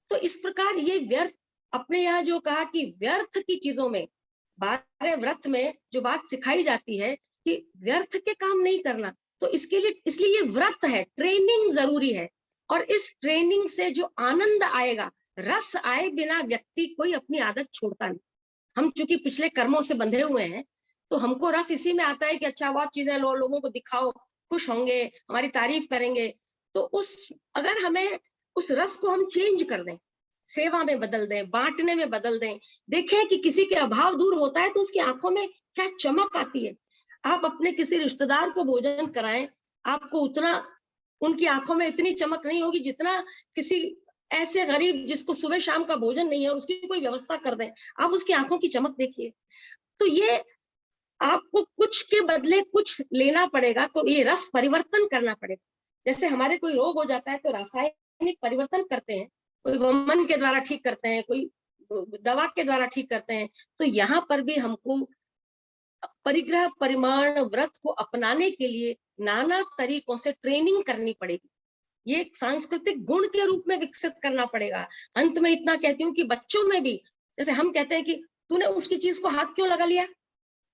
[SPEAKER 4] तो इस प्रकार ये व्यर्थ, अपने यहाँ जो कहा कि व्यर्थ की चीजों में, 12 व्रत में जो बात सिखाई जाती है कि व्यर्थ के काम नहीं करना, तो इसके लिए, इसलिए ये व्रत है, ट्रेनिंग जरूरी है। और इस ट्रेनिंग से जो आनंद आएगा, रस आए बिना व्यक्ति कोई अपनी आदत छोड़ता नहीं। हम चूंकि पिछले कर्मों से बंधे हुए हैं, तो हमको रस इसी में आता है कि अच्छा बहुत चीजें लोगों को दिखाओ, खुश होंगे, हमारी तारीफ करेंगे। तो अगर हमें उस रस को हम चेंज कर दें, सेवा में बदल दें, बांटने में बदल दें, देखें कि किसी के अभाव दूर होता है तो उसकी आंखों में क्या चमक आती है। आप अपने किसी रिश्तेदार को भोजन कराएं, आपको उतना, उनकी आंखों में इतनी चमक नहीं होगी जितना किसी ऐसे गरीब जिसको सुबह शाम का भोजन नहीं है और उसकी कोई व्यवस्था कर दें, आप उसकी आंखों की चमक देखिए। तो ये आपको कुछ के बदले कुछ लेना पड़ेगा, तो ये रस परिवर्तन करना पड़ेगा। जैसे हमारे कोई रोग हो जाता है तो रासायनिक परिवर्तन करते हैं, कोई वमन के द्वारा ठीक करते हैं, कोई दवा के द्वारा ठीक करते हैं। तो यहाँ पर भी हमको परिग्रह परिमाण व्रत को अपनाने के लिए नाना तरीकों से ट्रेनिंग करनी पड़ेगी। ये एक सांस्कृतिक गुण के रूप में विकसित करना पड़ेगा। अंत में इतना कहती हूँ कि बच्चों में भी, जैसे हम कहते हैं कि तूने उसकी चीज को हाथ क्यों लगा लिया,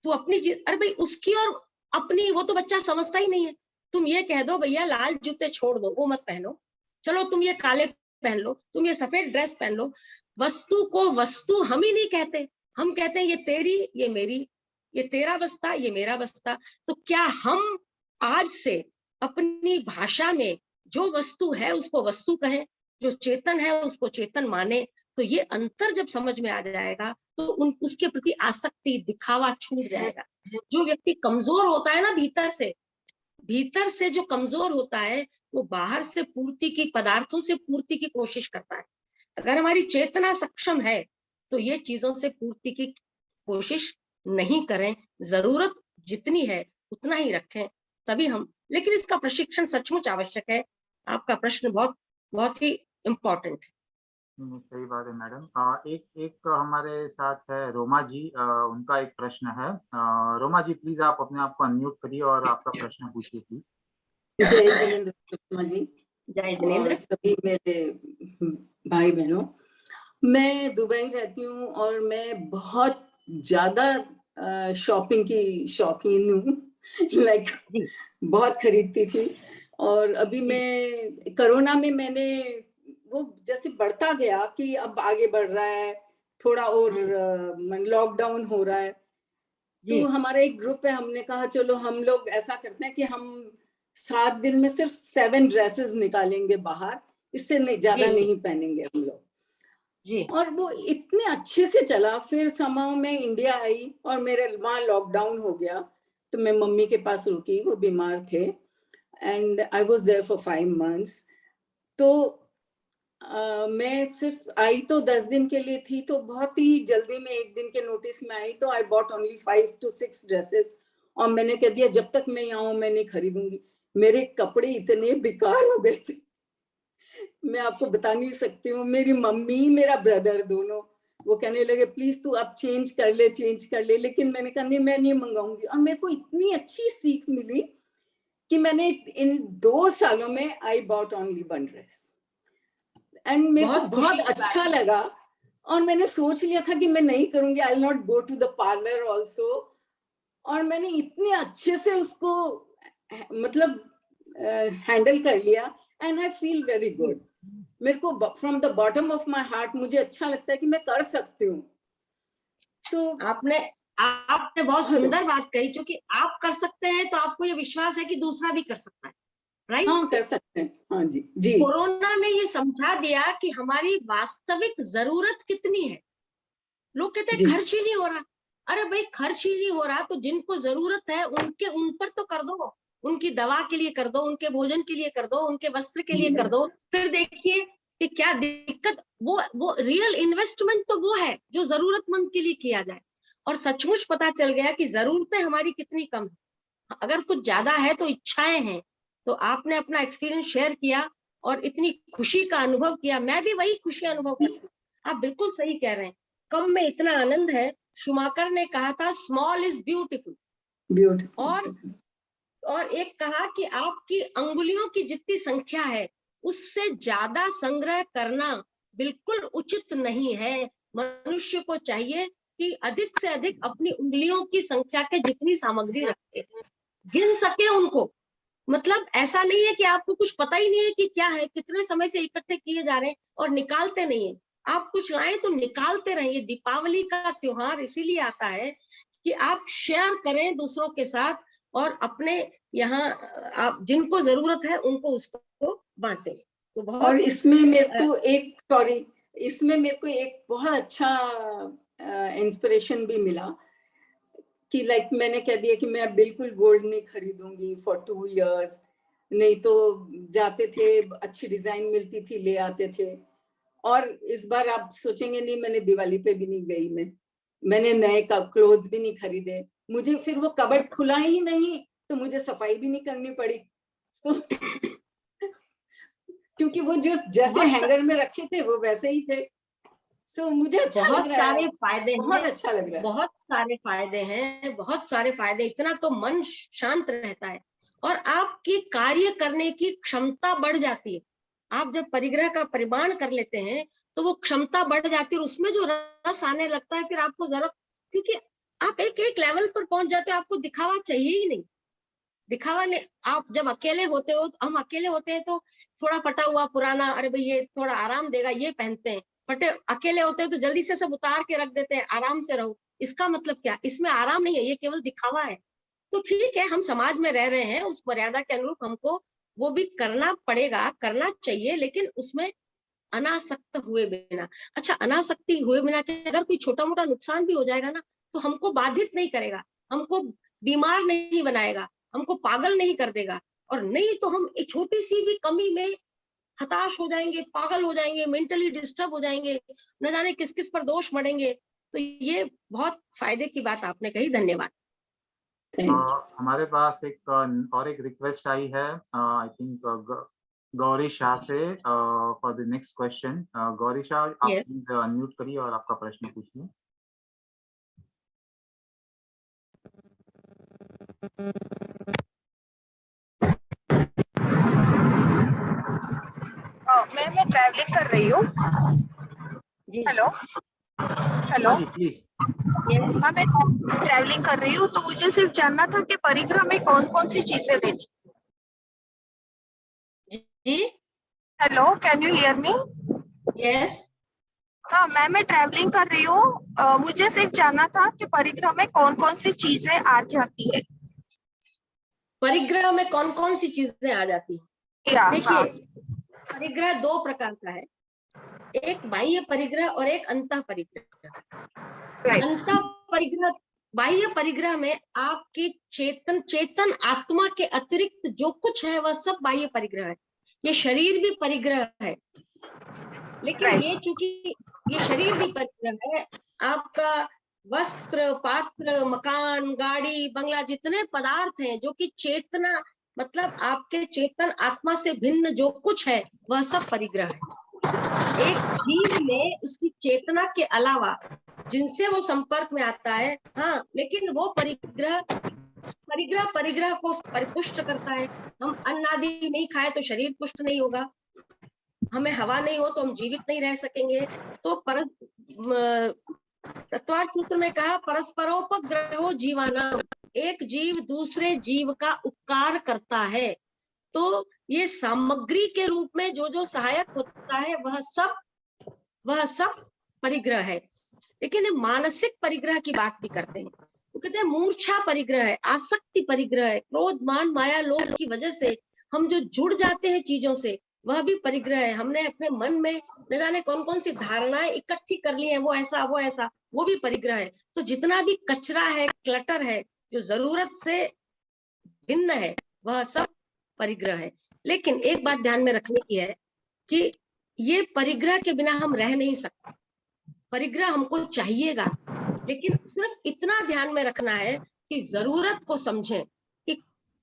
[SPEAKER 4] तू अपनी चीज, अरे भाई उसकी और अपनी, वो तो बच्चा समझता ही नहीं है। तुम ये कह दो भैया लाल जूते छोड़ दो, वो मत पहनो, चलो तुम ये काले पहन लो, तुम ये सफेद ड्रेस पहन लो। वस्तु को वस्तु हम ही नहीं कहते, हम कहते हैं ये तेरी, ये मेरी, ये तेरा बस्ता, ये मेरा बस्ता। तो क्या हम आज से अपनी भाषा में जो वस्तु है उसको वस्तु कहें, जो चेतन है उसको चेतन माने। तो ये अंतर जब समझ में आ जाएगा तो उसके प्रति आसक्ति, दिखावा छूट जाएगा। जो व्यक्ति कमजोर होता है ना भीतर से जो कमजोर होता है, वो बाहर से पूर्ति की, पदार्थों से पूर्ति की कोशिश करता है। अगर हमारी चेतना सक्षम है तो ये चीजों से पूर्ति की कोशिश नहीं करें, जरूरत जितनी है उतना ही रखें, तभी हम, लेकिन इसका प्रशिक्षण सचमुच आवश्यक है। आपका प्रश्न बहुत बहुत ही इम्पोर्टेंट है।
[SPEAKER 5] सही बात है मैडम। एक हमारे साथ है रोमा जी, उनका एक प्रश्न है। रोमा जी प्लीज आप अपने आप को अनम्यूट करिए और आपका प्रश्न पूछिए प्लीज।
[SPEAKER 6] जय जिनेंद्र सुषमा जी
[SPEAKER 4] जय
[SPEAKER 6] और
[SPEAKER 4] जिनेंद्र।
[SPEAKER 6] सभी मेरे भाई बहनों। मैं दुबई रहती हूँ और मैं बहुत ज्यादा शॉपिंग की शौकीन हूँ। लाइक
[SPEAKER 4] जी।
[SPEAKER 6] बहुत खरीदती थी। और अभी
[SPEAKER 4] जी।
[SPEAKER 6] मैं कोरोना में मैंने वो जैसे बढ़ता गया कि अब आगे बढ़ रहा है थोड़ा और लॉकडाउन हो रहा है,
[SPEAKER 4] जी।
[SPEAKER 6] तो हमारा एक ग्रुप है, हमने कहा चलो हम लोग ऐसा करते हैं कि हम 7 दिन में सिर्फ 7 ड्रेसेस निकालेंगे बाहर, इससे नहीं ज्यादा
[SPEAKER 4] जी।
[SPEAKER 6] नहीं पहनेंगे हम लोग।
[SPEAKER 4] जी।
[SPEAKER 6] और वो इतने अच्छे से चला। फिर समाओ में इंडिया आई और मेरे वहाँ लॉकडाउन हो गया, तो मैं मम्मी के पास रुकी, वो बीमार थे and I was there for 5 months. तो मैं सिर्फ आई तो 10 दिन के लिए थी, तो बहुत ही जल्दी में 1 दिन के नोटिस में आई, तो I bought only 5 to 6 dresses. और मैंने कह दिया जब तक मैं यहाँ हूँ मैं नहीं खरीदूंगी। मेरे कपड़े इतने बेकार हो गए थे, मैं आपको बता नहीं सकती हूँ। मेरी मम्मी मेरा ब्रदर दोनों वो कहने लगे प्लीज तू अब चेंज कर ले, लेकिन मैंने कहा नहीं मैं नहीं मंगाऊंगी। और मेरे को इतनी अच्छी सीख मिली कि मैंने इन 2 सालों में I bought only 1 dress and मेरे को
[SPEAKER 4] बहुत खुशी
[SPEAKER 6] बहुत
[SPEAKER 4] की बात
[SPEAKER 6] अच्छा
[SPEAKER 4] है।
[SPEAKER 6] लगा। और मैंने सोच लिया था कि मैं नहीं करूंगी, I will not go to the parlour also. और मैंने इतने अच्छे से उसको मतलब हैंडल कर लिया and I feel very good. मेरे को from the bottom of my heart मुझे अच्छा लगता है कि मैं कर सकती हूँ।
[SPEAKER 4] आपने बहुत सुंदर बात कही, क्योंकि आप कर सकते हैं तो आपको ये विश्वास है कि दूसरा भी कर सकता है, राइट?
[SPEAKER 6] हाँ कर सकते हैं। हाँ जी जी।
[SPEAKER 4] कोरोना ने ये समझा दिया कि हमारी वास्तविक जरूरत कितनी है। लोग कहते हैं खर्च ही नहीं हो रहा। अरे भाई खर्च ही नहीं हो रहा तो जिनको जरूरत है उन पर तो कर दो। उनकी दवा के लिए कर दो, उनके भोजन के लिए कर दो, उनके वस्त्र के लिए कर दो। फिर देखिए कि क्या दिक्कत। वो रियल इन्वेस्टमेंट तो वो है जो जरूरतमंद के लिए किया जाए। और सचमुच पता चल गया कि जरूरतें हमारी कितनी कम है। अगर कुछ ज्यादा है तो इच्छाएं हैं। तो आपने अपना एक्सपीरियंस शेयर किया और इतनी खुशी का अनुभव किया। मैं भी वही खुशी अनुभव करती हूँ। आप बिल्कुल सही कह रहे हैं, कम में इतना आनंद है। शुमाकर ने कहा था स्मॉल इज ब्यूटीफुल। और एक कहा कि आपकी अंगुलियों की जितनी संख्या है उससे ज्यादा संग्रह करना बिल्कुल उचित नहीं है। मनुष्य को चाहिए कि अधिक से अधिक अपनी उंगलियों की संख्या के जितनी सामग्री रखे, गिन सके उनको। मतलब ऐसा नहीं है कि आपको कुछ पता ही नहीं है कि क्या है, कितने समय से इकट्ठे किए जा रहे हैं और निकालते नहीं है। आप कुछ लाएं तो निकालते रहिए। दीपावली का त्योहार इसीलिए आता है कि आप शेयर करें दूसरों के साथ और अपने यहाँ आप जिनको जरूरत है उनको उसको बांटें। तो बहुत
[SPEAKER 6] और इसमें मेरे को एक बहुत अच्छा इंस्पिरेशन भी मिला कि लाइक मैंने कह दिया कि मैं बिल्कुल गोल्ड नहीं खरीदूंगी फॉर 2 years। नहीं तो जाते थे, अच्छी डिजाइन मिलती थी ले आते थे। और इस बार आप सोचेंगे नहीं मैंने दिवाली पे भी नहीं गई, मैंने नए क्लोथ्स भी नहीं खरीदे। मुझे फिर वो कबर्ड खुला ही नहीं तो मुझे सफाई भी नहीं करनी पड़ी। तो क्योंकि वो जो जैसे हैंगर में रखे थे वो वैसे ही थे। मुझे अच्छा लग रहा है,
[SPEAKER 4] सारे फायदे
[SPEAKER 6] बहुत
[SPEAKER 4] हैं,
[SPEAKER 6] अच्छा लग रहा है।
[SPEAKER 4] बहुत सारे फायदे हैं, बहुत सारे फायदे। इतना तो मन शांत रहता है और आपकी कार्य करने की क्षमता बढ़ जाती है। आप जब परिग्रह का परिमाण कर लेते हैं तो वो क्षमता बढ़ जाती है और उसमें जो रस आने लगता है फिर आपको जरूरत, क्योंकि आप एक एक लेवल पर पहुंच जाते हो, आपको दिखावा चाहिए ही नहीं। दिखावा नहीं। आप जब अकेले होते हो, हम अकेले होते हैं तो थोड़ा फटा हुआ पुराना, अरे भाई ये थोड़ा आराम देगा ये पहनते हैं। फटे अकेले होते हैं तो जल्दी से सब उतार के रख देते हैं, आराम से रहो। इसका मतलब क्या, इसमें आराम नहीं है, ये केवल दिखावा है। तो ठीक है, हम समाज में रह रहे हैं, उस मर्यादा के अनुरूप हमको वो भी करना पड़ेगा, करना चाहिए, लेकिन उसमें अनासक्त हुए बिना। अच्छा, अनासक्ति हुए बिना कि अगर कोई छोटा मोटा नुकसान भी हो जाएगा ना तो हमको बाधित नहीं करेगा, हमको बीमार नहीं बनाएगा, हमको पागल नहीं कर देगा। और नहीं तो हम एक छोटी सी भी कमी में हताश हो जाएंगे, पागल हो जाएंगे, मेंटली डिस्टर्ब हो जाएंगे, न जाने किस किस पर दोष मढ़ेंगे। तो ये बहुत फायदे की बात आपने कही, धन्यवाद।
[SPEAKER 5] हमारे पास और एक रिक्वेस्ट आई है, आई थिंक गौरी शाह से, for the next question. Gauri Shah, आप प्लीज अनम्यूट करिए और आपका प्रश्न पूछिए।
[SPEAKER 7] मैं ट्रैवलिंग कर रही हूँ।
[SPEAKER 4] जी
[SPEAKER 7] हेलो हेलो
[SPEAKER 5] हाँ जी प्लीज।
[SPEAKER 4] यस
[SPEAKER 7] हाँ, मैं ट्रैवलिंग कर रही हूँ, तो मुझे सिर्फ जानना था कि परिक्रमा में कौन कौन सी चीजें लेनी।
[SPEAKER 4] जी
[SPEAKER 7] hello, can you hear me?
[SPEAKER 4] Yes
[SPEAKER 7] हाँ, मैं ट्रैवलिंग कर रही हूँ। मुझे सिर्फ जानना था कि परिक्रमा में कौन कौन सी चीजें आ जाती है।
[SPEAKER 4] परिग्रह में कौन कौन सी चीजें आ जाती हैं?
[SPEAKER 7] हाँ,
[SPEAKER 4] देखिए, परिग्रह दो प्रकार का है, एक बाह्य परिग्रह और एक अंतः परिग्रह।
[SPEAKER 7] राइट।
[SPEAKER 4] अंतः परिग्रह, बाह्य परिग्रह में आपकी चेतन आत्मा के अतिरिक्त जो कुछ है वह सब बाह्य परिग्रह है। ये शरीर भी परिग्रह है, लेकिन
[SPEAKER 7] Right.
[SPEAKER 4] ये चूंकि ये शरीर भी परिग्रह है, आपका वस्त्र, पात्र, मकान, गाड़ी, बंगला, जितने पदार्थ हैं जो कि चेतना, मतलब आपके चेतन आत्मा से भिन्न जो कुछ है वह सब परिग्रह है। एक जीव में उसकी चेतना के अलावा जिनसे वो संपर्क में आता है, हाँ, लेकिन वो परिग्रह परिग्रह को परिपुष्ट करता है। हम अन्न आदि नहीं खाए तो शरीर पुष्ट नहीं होगा, हमें हवा नहीं हो तो हम जीवित नहीं रह सकेंगे। तो तत्वार्थ सूत्र में कहा परस्परोपग्रहो जीवानाम, एक जीव दूसरे जीव का उपकार करता है। तो ये सामग्री के रूप में जो जो सहायक होता है वह सब परिग्रह है। लेकिन ये मानसिक परिग्रह की बात भी करते हैं, वो कहते हैं मूर्छा परिग्रह है, आसक्ति परिग्रह है, क्रोध मान माया लोभ की वजह से हम जो जुड़ जाते हैं चीजों से वह भी परिग्रह है। हमने अपने मन में न जाने कौन कौन सी धारणाएं इकट्ठी कर ली हैं, वो ऐसा वो भी परिग्रह है। तो जितना भी कचरा है, क्लटर है, जो जरूरत से भिन्न है, वह सब परिग्रह है। लेकिन एक बात ध्यान में रखने की है कि ये परिग्रह के बिना हम रह नहीं सकते, परिग्रह हमको चाहिएगा, लेकिन सिर्फ इतना ध्यान में रखना है कि जरूरत को समझें कि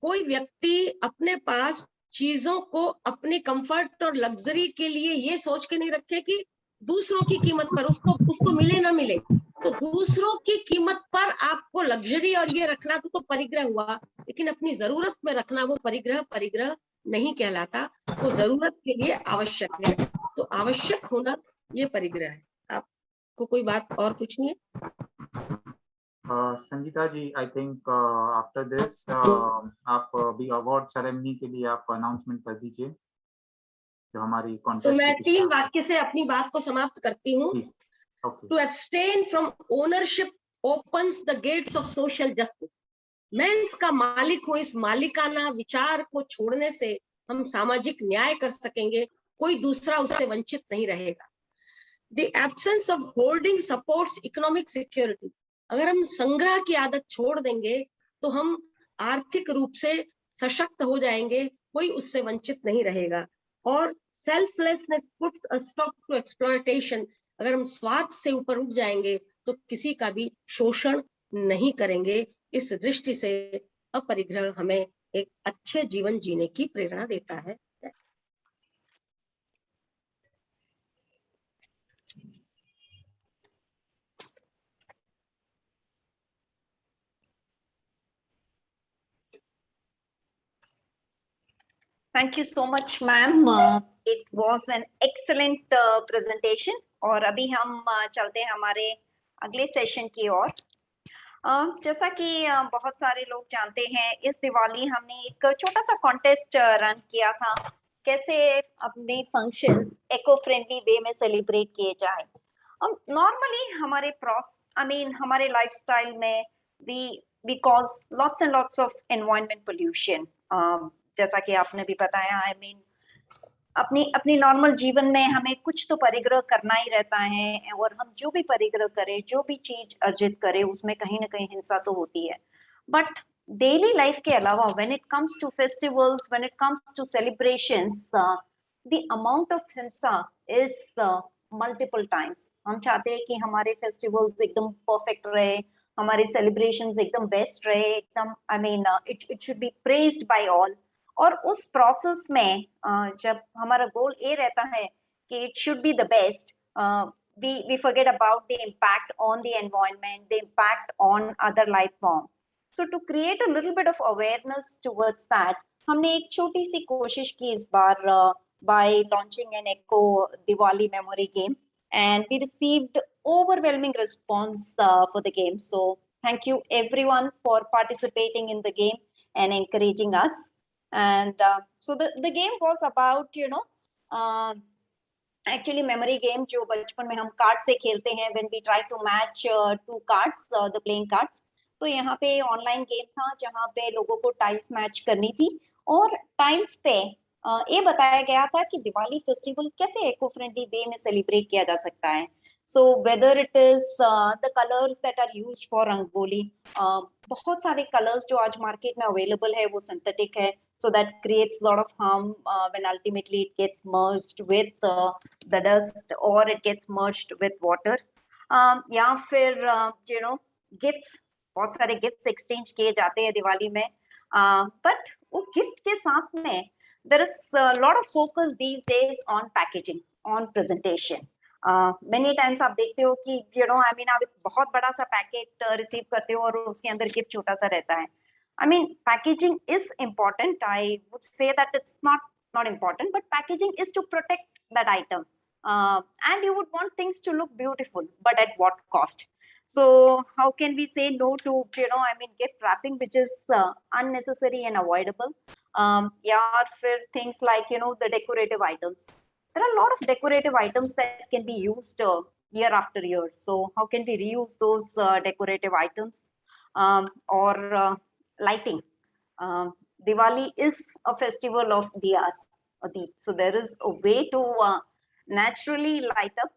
[SPEAKER 4] कोई व्यक्ति अपने पास चीजों को अपने कंफर्ट और लग्जरी के लिए ये सोच के नहीं रखे कि दूसरों की कीमत पर उसको मिले ना मिले। तो दूसरों की कीमत पर आपको लग्जरी और ये रखना तो परिग्रह हुआ, लेकिन अपनी जरूरत में रखना वो परिग्रह नहीं कहलाता, वो जरूरत के लिए आवश्यक है। तो आवश्यक होना ये परिग्रह है। आपको कोई बात और पूछनी है?
[SPEAKER 5] संगीता जी, आई थिंक आफ्टर दिस आप अभी अवार्ड सेरेमनी के लिए आप अनाउंसमेंट कर दीजिए जो हमारी
[SPEAKER 4] तो
[SPEAKER 5] कॉन्टेस्ट
[SPEAKER 4] मैं 3 वाक्य से अपनी बात को समाप्त करती हूँ। To abstain from ownership opens the gates of social justice. मैं इसका मालिक हूँ, इस मालिकाना विचार को छोड़ने से हम सामाजिक न्याय कर सकेंगे, कोई दूसरा उससे वंचित नहीं रहेगा। The absence of hoarding supports economic security. अगर हम संग्रह की आदत छोड़ देंगे तो हम आर्थिक रूप से सशक्त हो जाएंगे, कोई उससे वंचित नहीं रहेगा। और selflessness puts a stop to exploitation. अगर हम स्वार्थ से ऊपर उठ जाएंगे तो किसी का भी शोषण नहीं करेंगे। इस दृष्टि से अपरिग्रह हमें एक अच्छे जीवन जीने की प्रेरणा देता है।
[SPEAKER 3] Thank you so much, ma'am. It was an excellent presentation. और अभी हम चलते हैं हमारे अगले सेशन की ओर। जैसा कि बहुत सारे लोग जानते हैं, इस दिवाली हमने एक छोटा सा कॉन्टेस्ट रन किया था, कैसे अपने फंक्शंस इको फ्रेंडली वे में सेलिब्रेट किए जाए। नॉर्मली हमारे हमारे लाइफस्टाइल में we cause lots and lots of environment pollution. जैसा कि आपने भी बताया, अपनी नॉर्मल जीवन में हमें कुछ तो परिग्रह करना ही रहता है, और हम जो भी परिग्रह करें, जो भी चीज अर्जित करें, उसमें कहीं ना कहीं हिंसा तो होती है। बट डेली लाइफ के अलावा when it comes to festivals, when it comes to celebrations, the amount of हिंसा इज मल्टीपल टाइम्स। हम चाहते हैं कि हमारे फेस्टिवल्स एकदम परफेक्ट रहे, हमारे सेलिब्रेशंस एकदम बेस्ट रहे, एकदम it should be praised by all. और उस प्रोसेस में जब हमारा गोल ये रहता है कि it should be the best, we forget about the impact on the environment, the impact on other life form. So to create a little bit of awareness towards that, हमने एक छोटी सी कोशिश की इस बार by launching an Echo Diwali memory game, and we received overwhelming response for the game. So thank you everyone for participating in the game and encouraging us. And so the game was about, actually memory game जो बचपन में हम कार्ड से खेलते हैं when we try to match two cards, the playing cards. तो यहाँ पे ऑनलाइन गेम था जहाँ पे लोगों को टाइल्स मैच करनी थी, और टाइल्स पे ये बताया गया था कि दिवाली फेस्टिवल कैसे इको फ्रेंडली वे में सेलिब्रेट किया जा सकता है. So whether it is the colors that are used for rangoli, बहुत सारे colors जो आज market में available है वो synthetic है, so that creates a lot of harm when ultimately it gets merged with the dust or it gets merged with water. या फिर gifts, बहुत सारे gifts exchange किए जाते हैं दिवाली में, but वो gift के साथ में there is a lot of focus these days on packaging, on presentation. Many times आप देखते हो कि आप एक बहुत बड़ा सा पैकेट रिसीव करते हो और उसके अंदर गिफ्ट छोटा सा रहता है. I mean, packaging is important. I would say that it's not important, but packaging is to protect that item, and you would want things to look beautiful, but at what cost? So how can we say no to gift wrapping which is unnecessary and avoidable? Yeah, for things like the decorative items. There are a lot of decorative items that can be used year after year. So how can we reuse those decorative items? Or lighting. Diwali is a festival of diyas. So there is a way to naturally light up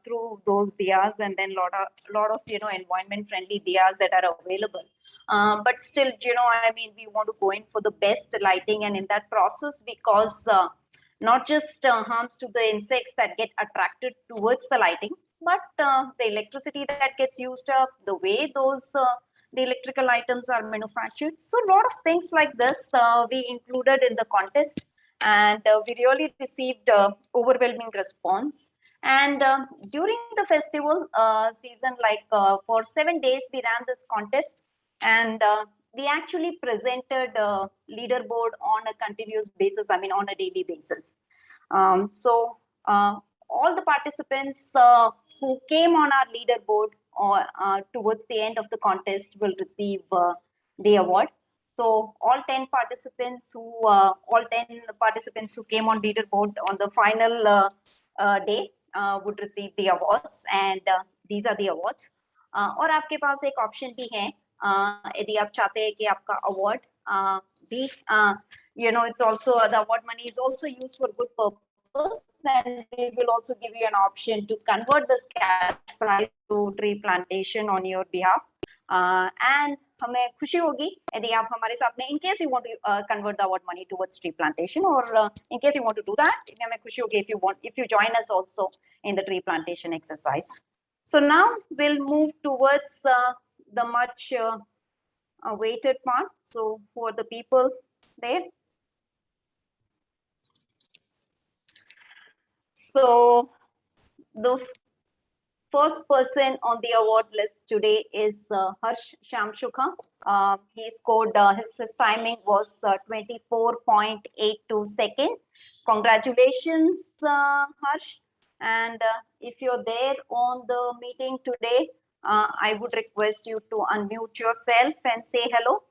[SPEAKER 3] through those diyas, and then lot of environment friendly diyas that are available. But still, we want to go in for the best lighting, and in that process, because not just harms to the insects that get attracted towards the lighting, but the electricity that gets used up, the way those the electrical items are manufactured. So a lot of things like this we included in the contest, and we really received overwhelming response. And during the festival season, for 7 days, we ran this contest, and we actually presented leaderboard on a continuous basis, on a daily basis. So all the participants who came on our leaderboard or towards the end of the contest will receive the award. So all 10 participants who came on leaderboard on the final day would receive the awards, and these are the awards. और आपके पास एक ऑप्शन भी है, यदि आप चाहते हैं कि आपका अवार्ड भी it's also the award money is also used for good purpose, then we will also give you an option to convert this cash prize to tree plantation on your behalf. And हमें खुशी होगी यदि आप हमारे साथ में, in case you want to convert the award money towards tree plantation, or in case you want to do that, हमें खुशी होगी if you join us also in the tree plantation exercise. So now we'll move towards the much awaited part. So for the people there. So the first person on the award list today is Harsh Shamshukha. He scored, his timing was 24.82 seconds. Congratulations, Harsh. And if you're there on the meeting today, I would request you to unmute yourself and say hello.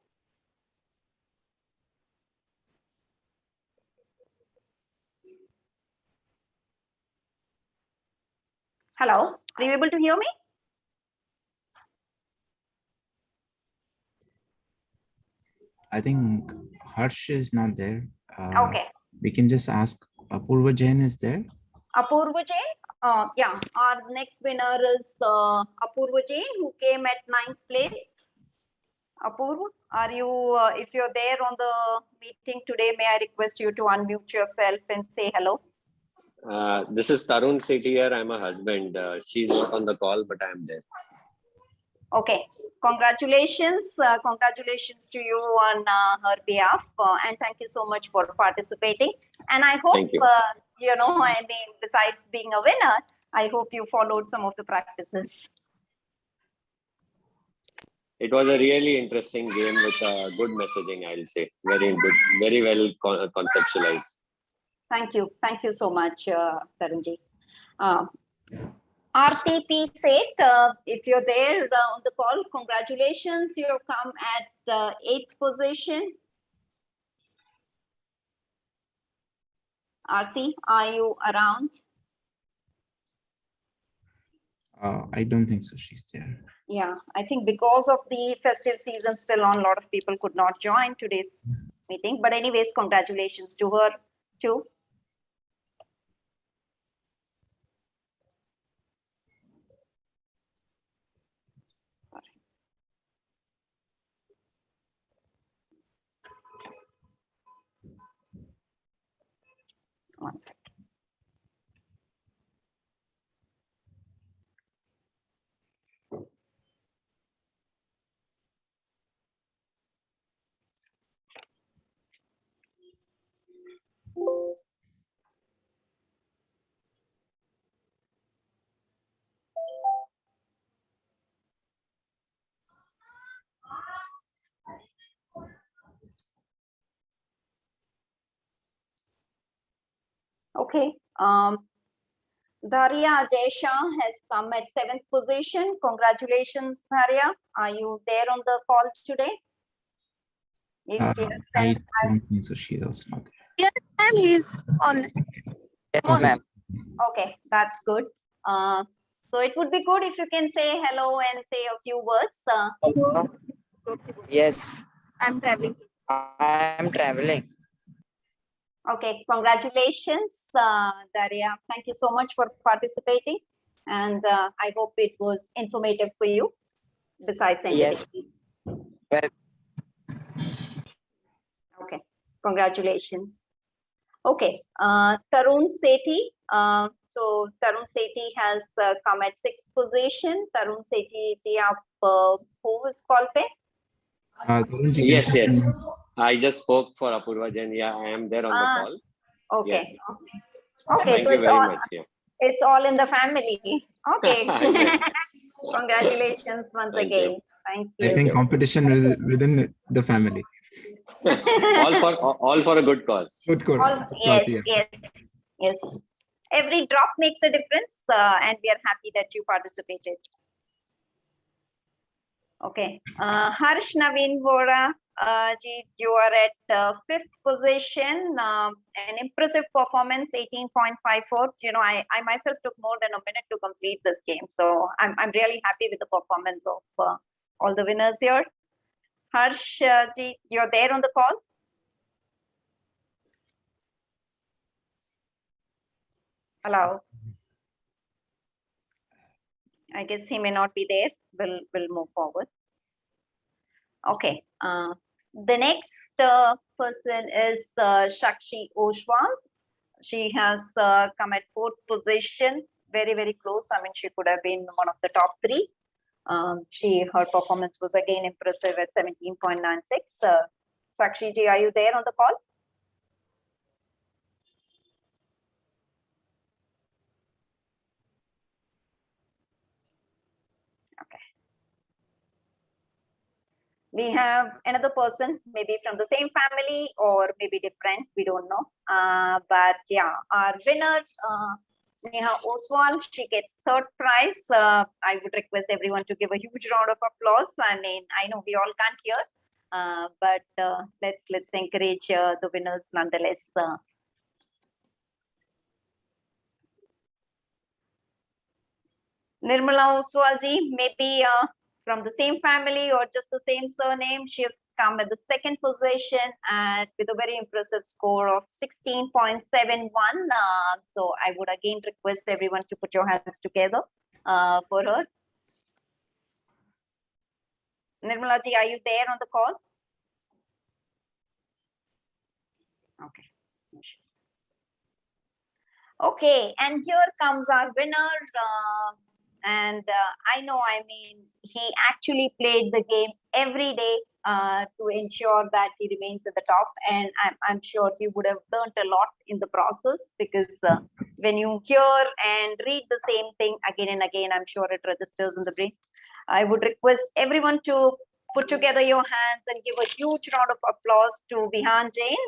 [SPEAKER 3] Hello, are you able to hear me?
[SPEAKER 8] I think Harsh is not there.
[SPEAKER 3] Okay.
[SPEAKER 8] We can just ask Apurva Jain is there?
[SPEAKER 3] Apurva Jain? Yeah, our next winner is Apurva Jain, who came at 9th place. Apurva, are you, if you're there on the meeting today, may I request you to unmute yourself and say hello?
[SPEAKER 9] This is Tarun Sethi here. I'm a husband. She's not on the call, but I'm there.
[SPEAKER 3] Okay. Congratulations. Congratulations to you on her behalf. And thank you so much for participating. And I hope, besides being a winner, I hope you followed some of the practices.
[SPEAKER 9] It was a really interesting game with good messaging, I'll say. Very good, very well conceptualized.
[SPEAKER 3] Thank you so much, Tarunji. RTP Seth, if you're there on the call, congratulations, you've come at the 8th position. Aarti, are you around?
[SPEAKER 8] I don't think so. She's there.
[SPEAKER 3] Yeah, I think because of the festive season still on, a lot of people could not join today's meeting. But anyways, congratulations to her too. Sorry. One second. Okay. Daria Desha has come at 7th position. Congratulations, Daria. Are you there on the call today? If yes,
[SPEAKER 8] I
[SPEAKER 3] then
[SPEAKER 8] don't think so. She's also not there.
[SPEAKER 7] Yes, ma'am, he's on.
[SPEAKER 10] Yes, ma'am.
[SPEAKER 3] okay, that's good. So it would be good if you can say hello and say a few words.
[SPEAKER 10] Yes,
[SPEAKER 7] I'm traveling.
[SPEAKER 10] I am traveling.
[SPEAKER 3] Okay, congratulations, Daria. Thank you so much for participating. And I hope it was informative for you, besides
[SPEAKER 10] Yes.
[SPEAKER 3] entertaining.
[SPEAKER 10] Well,
[SPEAKER 3] Okay, congratulations. Okay, Tarun Sethi. So Tarun Sethi has come at 6th position. Tarun Sethi, जी आप who is called पे?
[SPEAKER 8] Tarun ji, can
[SPEAKER 9] Yes,
[SPEAKER 8] you-
[SPEAKER 9] yes. I just spoke for Apurva Jain. Yeah, I am there on the call.
[SPEAKER 3] Okay.
[SPEAKER 9] Yes.
[SPEAKER 3] Okay,
[SPEAKER 9] Thank
[SPEAKER 3] so
[SPEAKER 9] you
[SPEAKER 3] it's
[SPEAKER 9] very
[SPEAKER 3] all,
[SPEAKER 9] much. Yeah.
[SPEAKER 3] it's all in the family. Okay.
[SPEAKER 9] Yes.
[SPEAKER 3] Congratulations once
[SPEAKER 9] Thank you.
[SPEAKER 3] again. Thank
[SPEAKER 8] I
[SPEAKER 3] you.
[SPEAKER 8] think competition within the family.
[SPEAKER 9] all for a good cause.
[SPEAKER 8] Good code.
[SPEAKER 3] All,
[SPEAKER 8] Of
[SPEAKER 3] yes,
[SPEAKER 8] course, yeah.
[SPEAKER 3] yes. Every drop makes a difference, and we are happy that you participated. Okay. Harsh Naveen Vora, you are at 5th position. An impressive performance, 18.54. You know, I myself took more than a minute to complete this game. So I'm really happy with the performance of all the winners here. Harsh, you're there on the call? Hello. I guess he may not be there. We'll move forward. Okay. The next person is Shakshi Oswal. She has come at 4th position, very, very close. I mean, she could have been one of the top 3. Her performance was again impressive at 17.96. Shakshi ji, are you there on the call? Okay. We have another person, maybe from the same family or maybe different, we don't know. But yeah, our winner, Neha Oswal, she gets 3rd prize. I would request everyone to give a huge round of applause. I mean, I know we all can't hear, but let's encourage the winners nonetheless. Nirmala Oswal ji, maybe from the same family or just the same surname. She has come at the 2nd position and with a very impressive score of 16.71. So I would again request everyone to put your hands together for her. Nirmala ji, are you there on the call? Okay. Okay, and here comes our winner. And I know, I mean, he actually played the game every day to ensure that he remains at the top. And I'm sure he would have learned a lot in the process, because when you hear and read the same thing again and again, I'm sure it registers in the brain. I would request everyone to put together your hands and give a huge round of applause to Vihan Jain,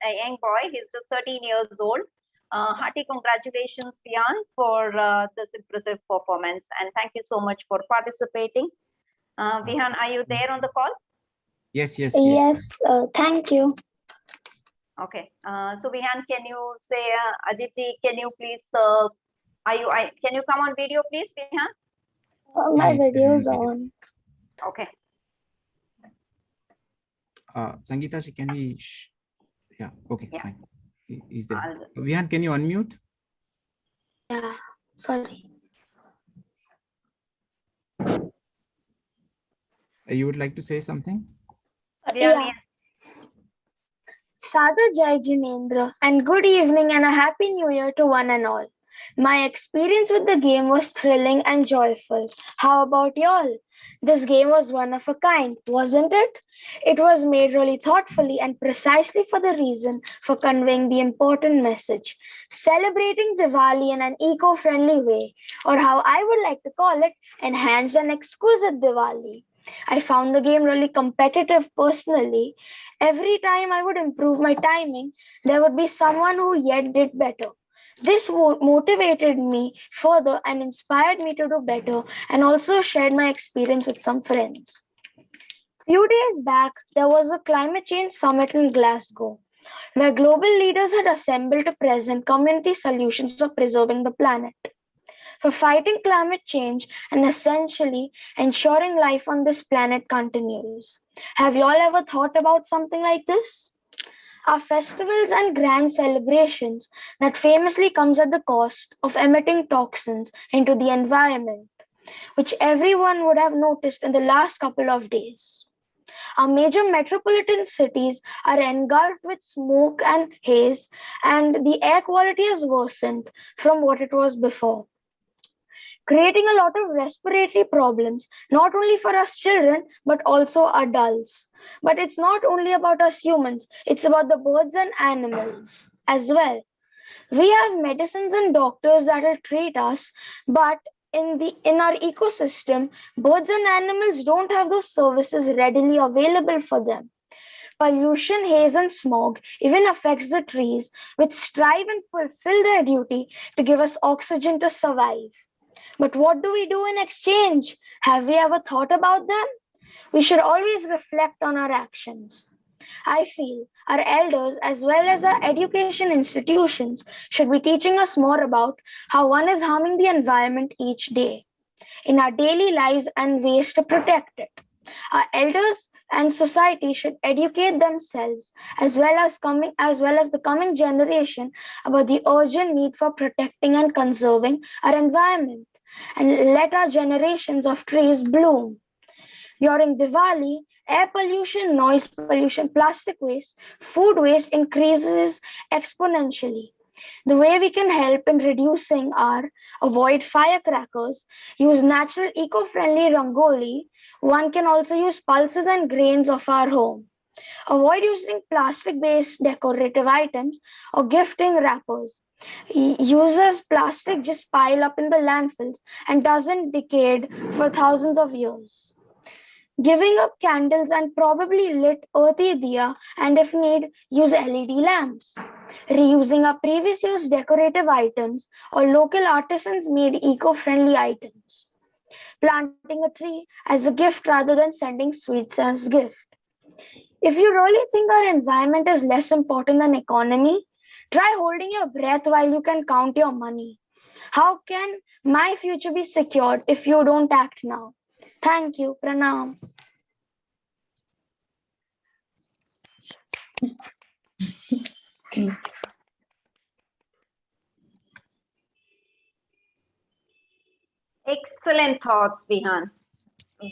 [SPEAKER 3] a young boy. He's just 13 years old. Hearty congratulations, Vihan, for this impressive performance. And thank you so much for participating. Vihan, are you there on the call?
[SPEAKER 8] Yes, yes,
[SPEAKER 11] Yes, thank you.
[SPEAKER 3] Okay. So Vihan, can you say, Ajit, can you please, can you come on video, please, Vihan?
[SPEAKER 11] My
[SPEAKER 8] Yeah,
[SPEAKER 11] video's
[SPEAKER 8] video.
[SPEAKER 11] on.
[SPEAKER 3] Okay.
[SPEAKER 8] Sangeeta, can we? Yeah. Okay.
[SPEAKER 3] Yeah.
[SPEAKER 8] Fine. Is there?
[SPEAKER 3] I'll-
[SPEAKER 8] Vihan, can you unmute?
[SPEAKER 11] Yeah, sorry.
[SPEAKER 8] You would like to say something?
[SPEAKER 11] Yeah. Sadar Jai Jinendra, and good evening and a happy new year to one and all. My experience with the game was thrilling and joyful. How about y'all? This game was one of a kind, wasn't it? It was made really thoughtfully and precisely for the reason for conveying the important message, celebrating Diwali in an eco-friendly way, or how I would like to call it, enhanced and exquisite Diwali. I found the game really competitive personally. Every time I would improve my timing, there would be someone who yet did better. This motivated me further and inspired me to do better, and also shared my experience with some friends. Few days back, there was a climate change summit in Glasgow, where global leaders had assembled to present community solutions for preserving the planet, for fighting climate change, and essentially ensuring life on this planet continues. Have you all ever thought about something like this? Our festivals and grand celebrations that famously comes at the cost of emitting toxins into the environment, which everyone would have noticed in the last couple of days. Our major metropolitan cities are engulfed with smoke and haze, and the air quality has worsened from what it was before, creating a lot of respiratory problems, not only for us children, but also adults. But it's not only about us humans, it's about the birds and animals as well. We have medicines and doctors that will treat us, but in our ecosystem, birds and animals don't have those services readily available for them. Pollution, haze, and smog even affects the trees, which strive and fulfill their duty to give us oxygen to survive. But what do we do in exchange? Have we ever thought about them? We should always reflect on our actions. I feel our elders, as well as our education institutions, should be teaching us more about how one is harming the environment each day in our daily lives and ways to protect it. Our elders and society should educate themselves as well as the coming generation about the urgent need for protecting and conserving our environment, and let our generations of trees bloom. During Diwali, air pollution, noise pollution, plastic waste, food waste increases exponentially. The way we can help in reducing are avoid firecrackers, use natural eco-friendly rangoli. One can also use pulses and grains of our home. Avoid using plastic-based decorative items or gifting wrappers. Uses plastic just pile up in the landfills and doesn't decade for thousands of years. Giving up candles and probably lit earthy diya, and if need, use LED lamps. Reusing our previous use decorative items or local artisans made eco-friendly items. Planting a tree as a gift rather than sending sweets as gift. If you really think our environment is less important than economy, try holding your breath while you can count your money. How can my future be secured if you don't act now? Thank you. Pranam.
[SPEAKER 3] Excellent thoughts, Vihan.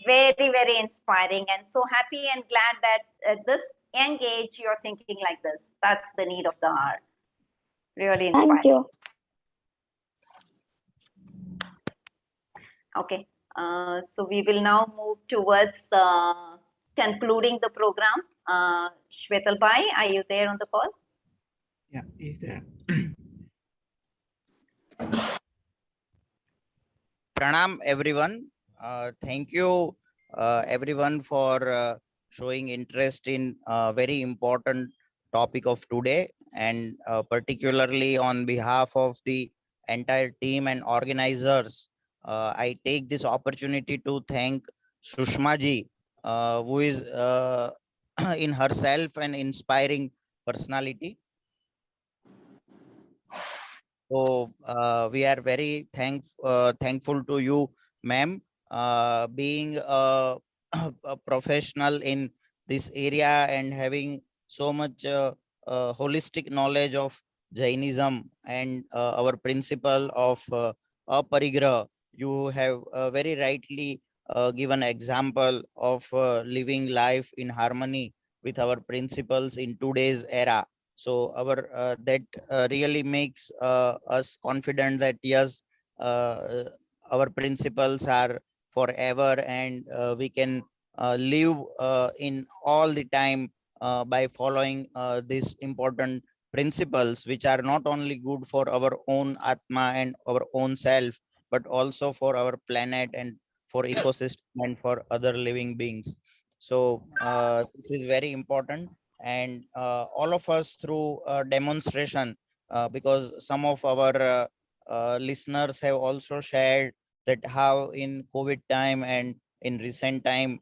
[SPEAKER 3] Very, very inspiring, and so happy and glad that at this young age you're thinking like this. That's the need of the hour. Really inspiring.
[SPEAKER 11] Thank you.
[SPEAKER 3] Okay, so we will now move towards concluding the program. Shwetal Bhai, are you there on the call?
[SPEAKER 8] Yeah, he's there.
[SPEAKER 12] Pranam everyone. Thank you everyone for showing interest in a very important topic of today, and particularly on behalf of the entire team and organizers, I take this opportunity to thank Sushma ji, who is in herself an inspiring personality. So we are very thankful to you, ma'am, being a professional in this area and having so much holistic knowledge of Jainism and our principle of aparigraha. You have very rightly given example of living life in harmony with our principles in today's era. So our that really makes us confident that yes, our principles are forever, and we can live in all the time by following these important principles, which are not only good for our own atma and our own self, but also for our planet and for ecosystem and for other living beings. So this is very important, and all of us through demonstration, because some of our listeners have also shared that how in COVID time and in recent time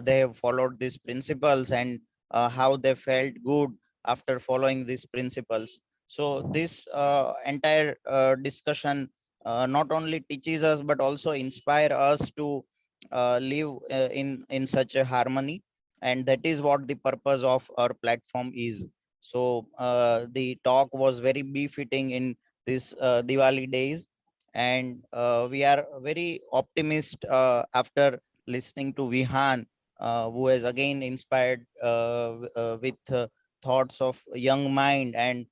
[SPEAKER 12] they have followed these principles, and how they felt good after following these principles. So this entire discussion not only teaches us but also inspire us to live in such a harmony, and that is what the purpose of our platform is. So the talk was very befitting in this Diwali days, and we are very optimist after listening to Vihan, who has again inspired with thoughts of young mind, and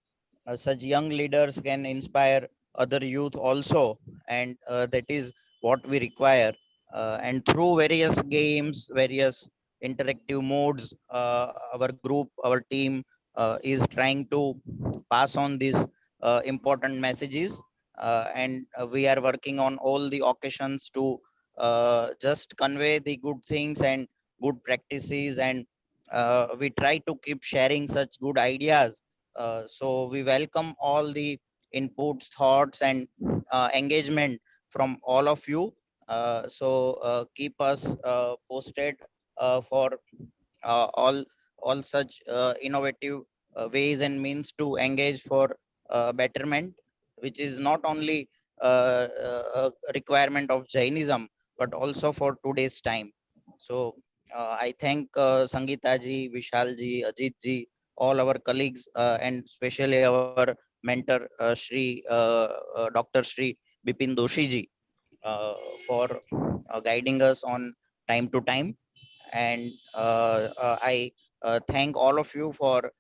[SPEAKER 12] such young leaders can inspire other youth also, and that is what we require. And through various games, various interactive modes, our group, our team is trying to pass on these important messages, and we are working on all the occasions to just convey the good things and good practices, and we try to keep sharing such good ideas. So we welcome all the inputs, thoughts, and engagement from all of you. So keep us posted for all such innovative ways and means to engage for betterment, which is not only a requirement of Jainism but also for today's time. So I thank Sangeeta ji, Vishal ji, Ajit ji, all our colleagues, and especially our mentor Shri Dr. Shri Bipin Doshi ji, for guiding us on time to time. And I thank all of you for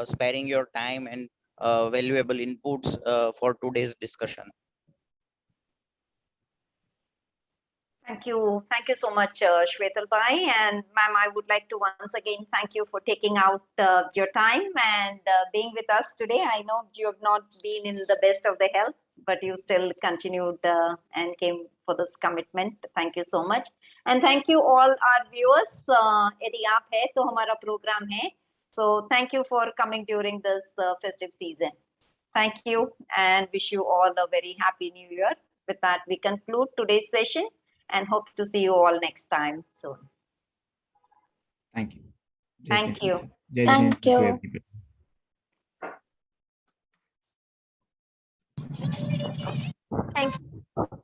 [SPEAKER 12] sparing your time and valuable inputs for today's discussion.
[SPEAKER 3] Thank you so much, Shwetal Bhai. And ma'am, I would like to once again thank you for taking out your time and being with us today. I know you have not been in the best of the health, but you still continued and came for this commitment. Thank you so much. And thank you all our viewers. यदि आप है तो हमारा program है. So thank you for coming during this festive season. Thank you and wish you all a very happy new year. With that, we conclude today's session and hope to see you all next time soon.
[SPEAKER 8] Thank you.
[SPEAKER 3] Thank you.
[SPEAKER 11] Thank you.
[SPEAKER 7] Thank you.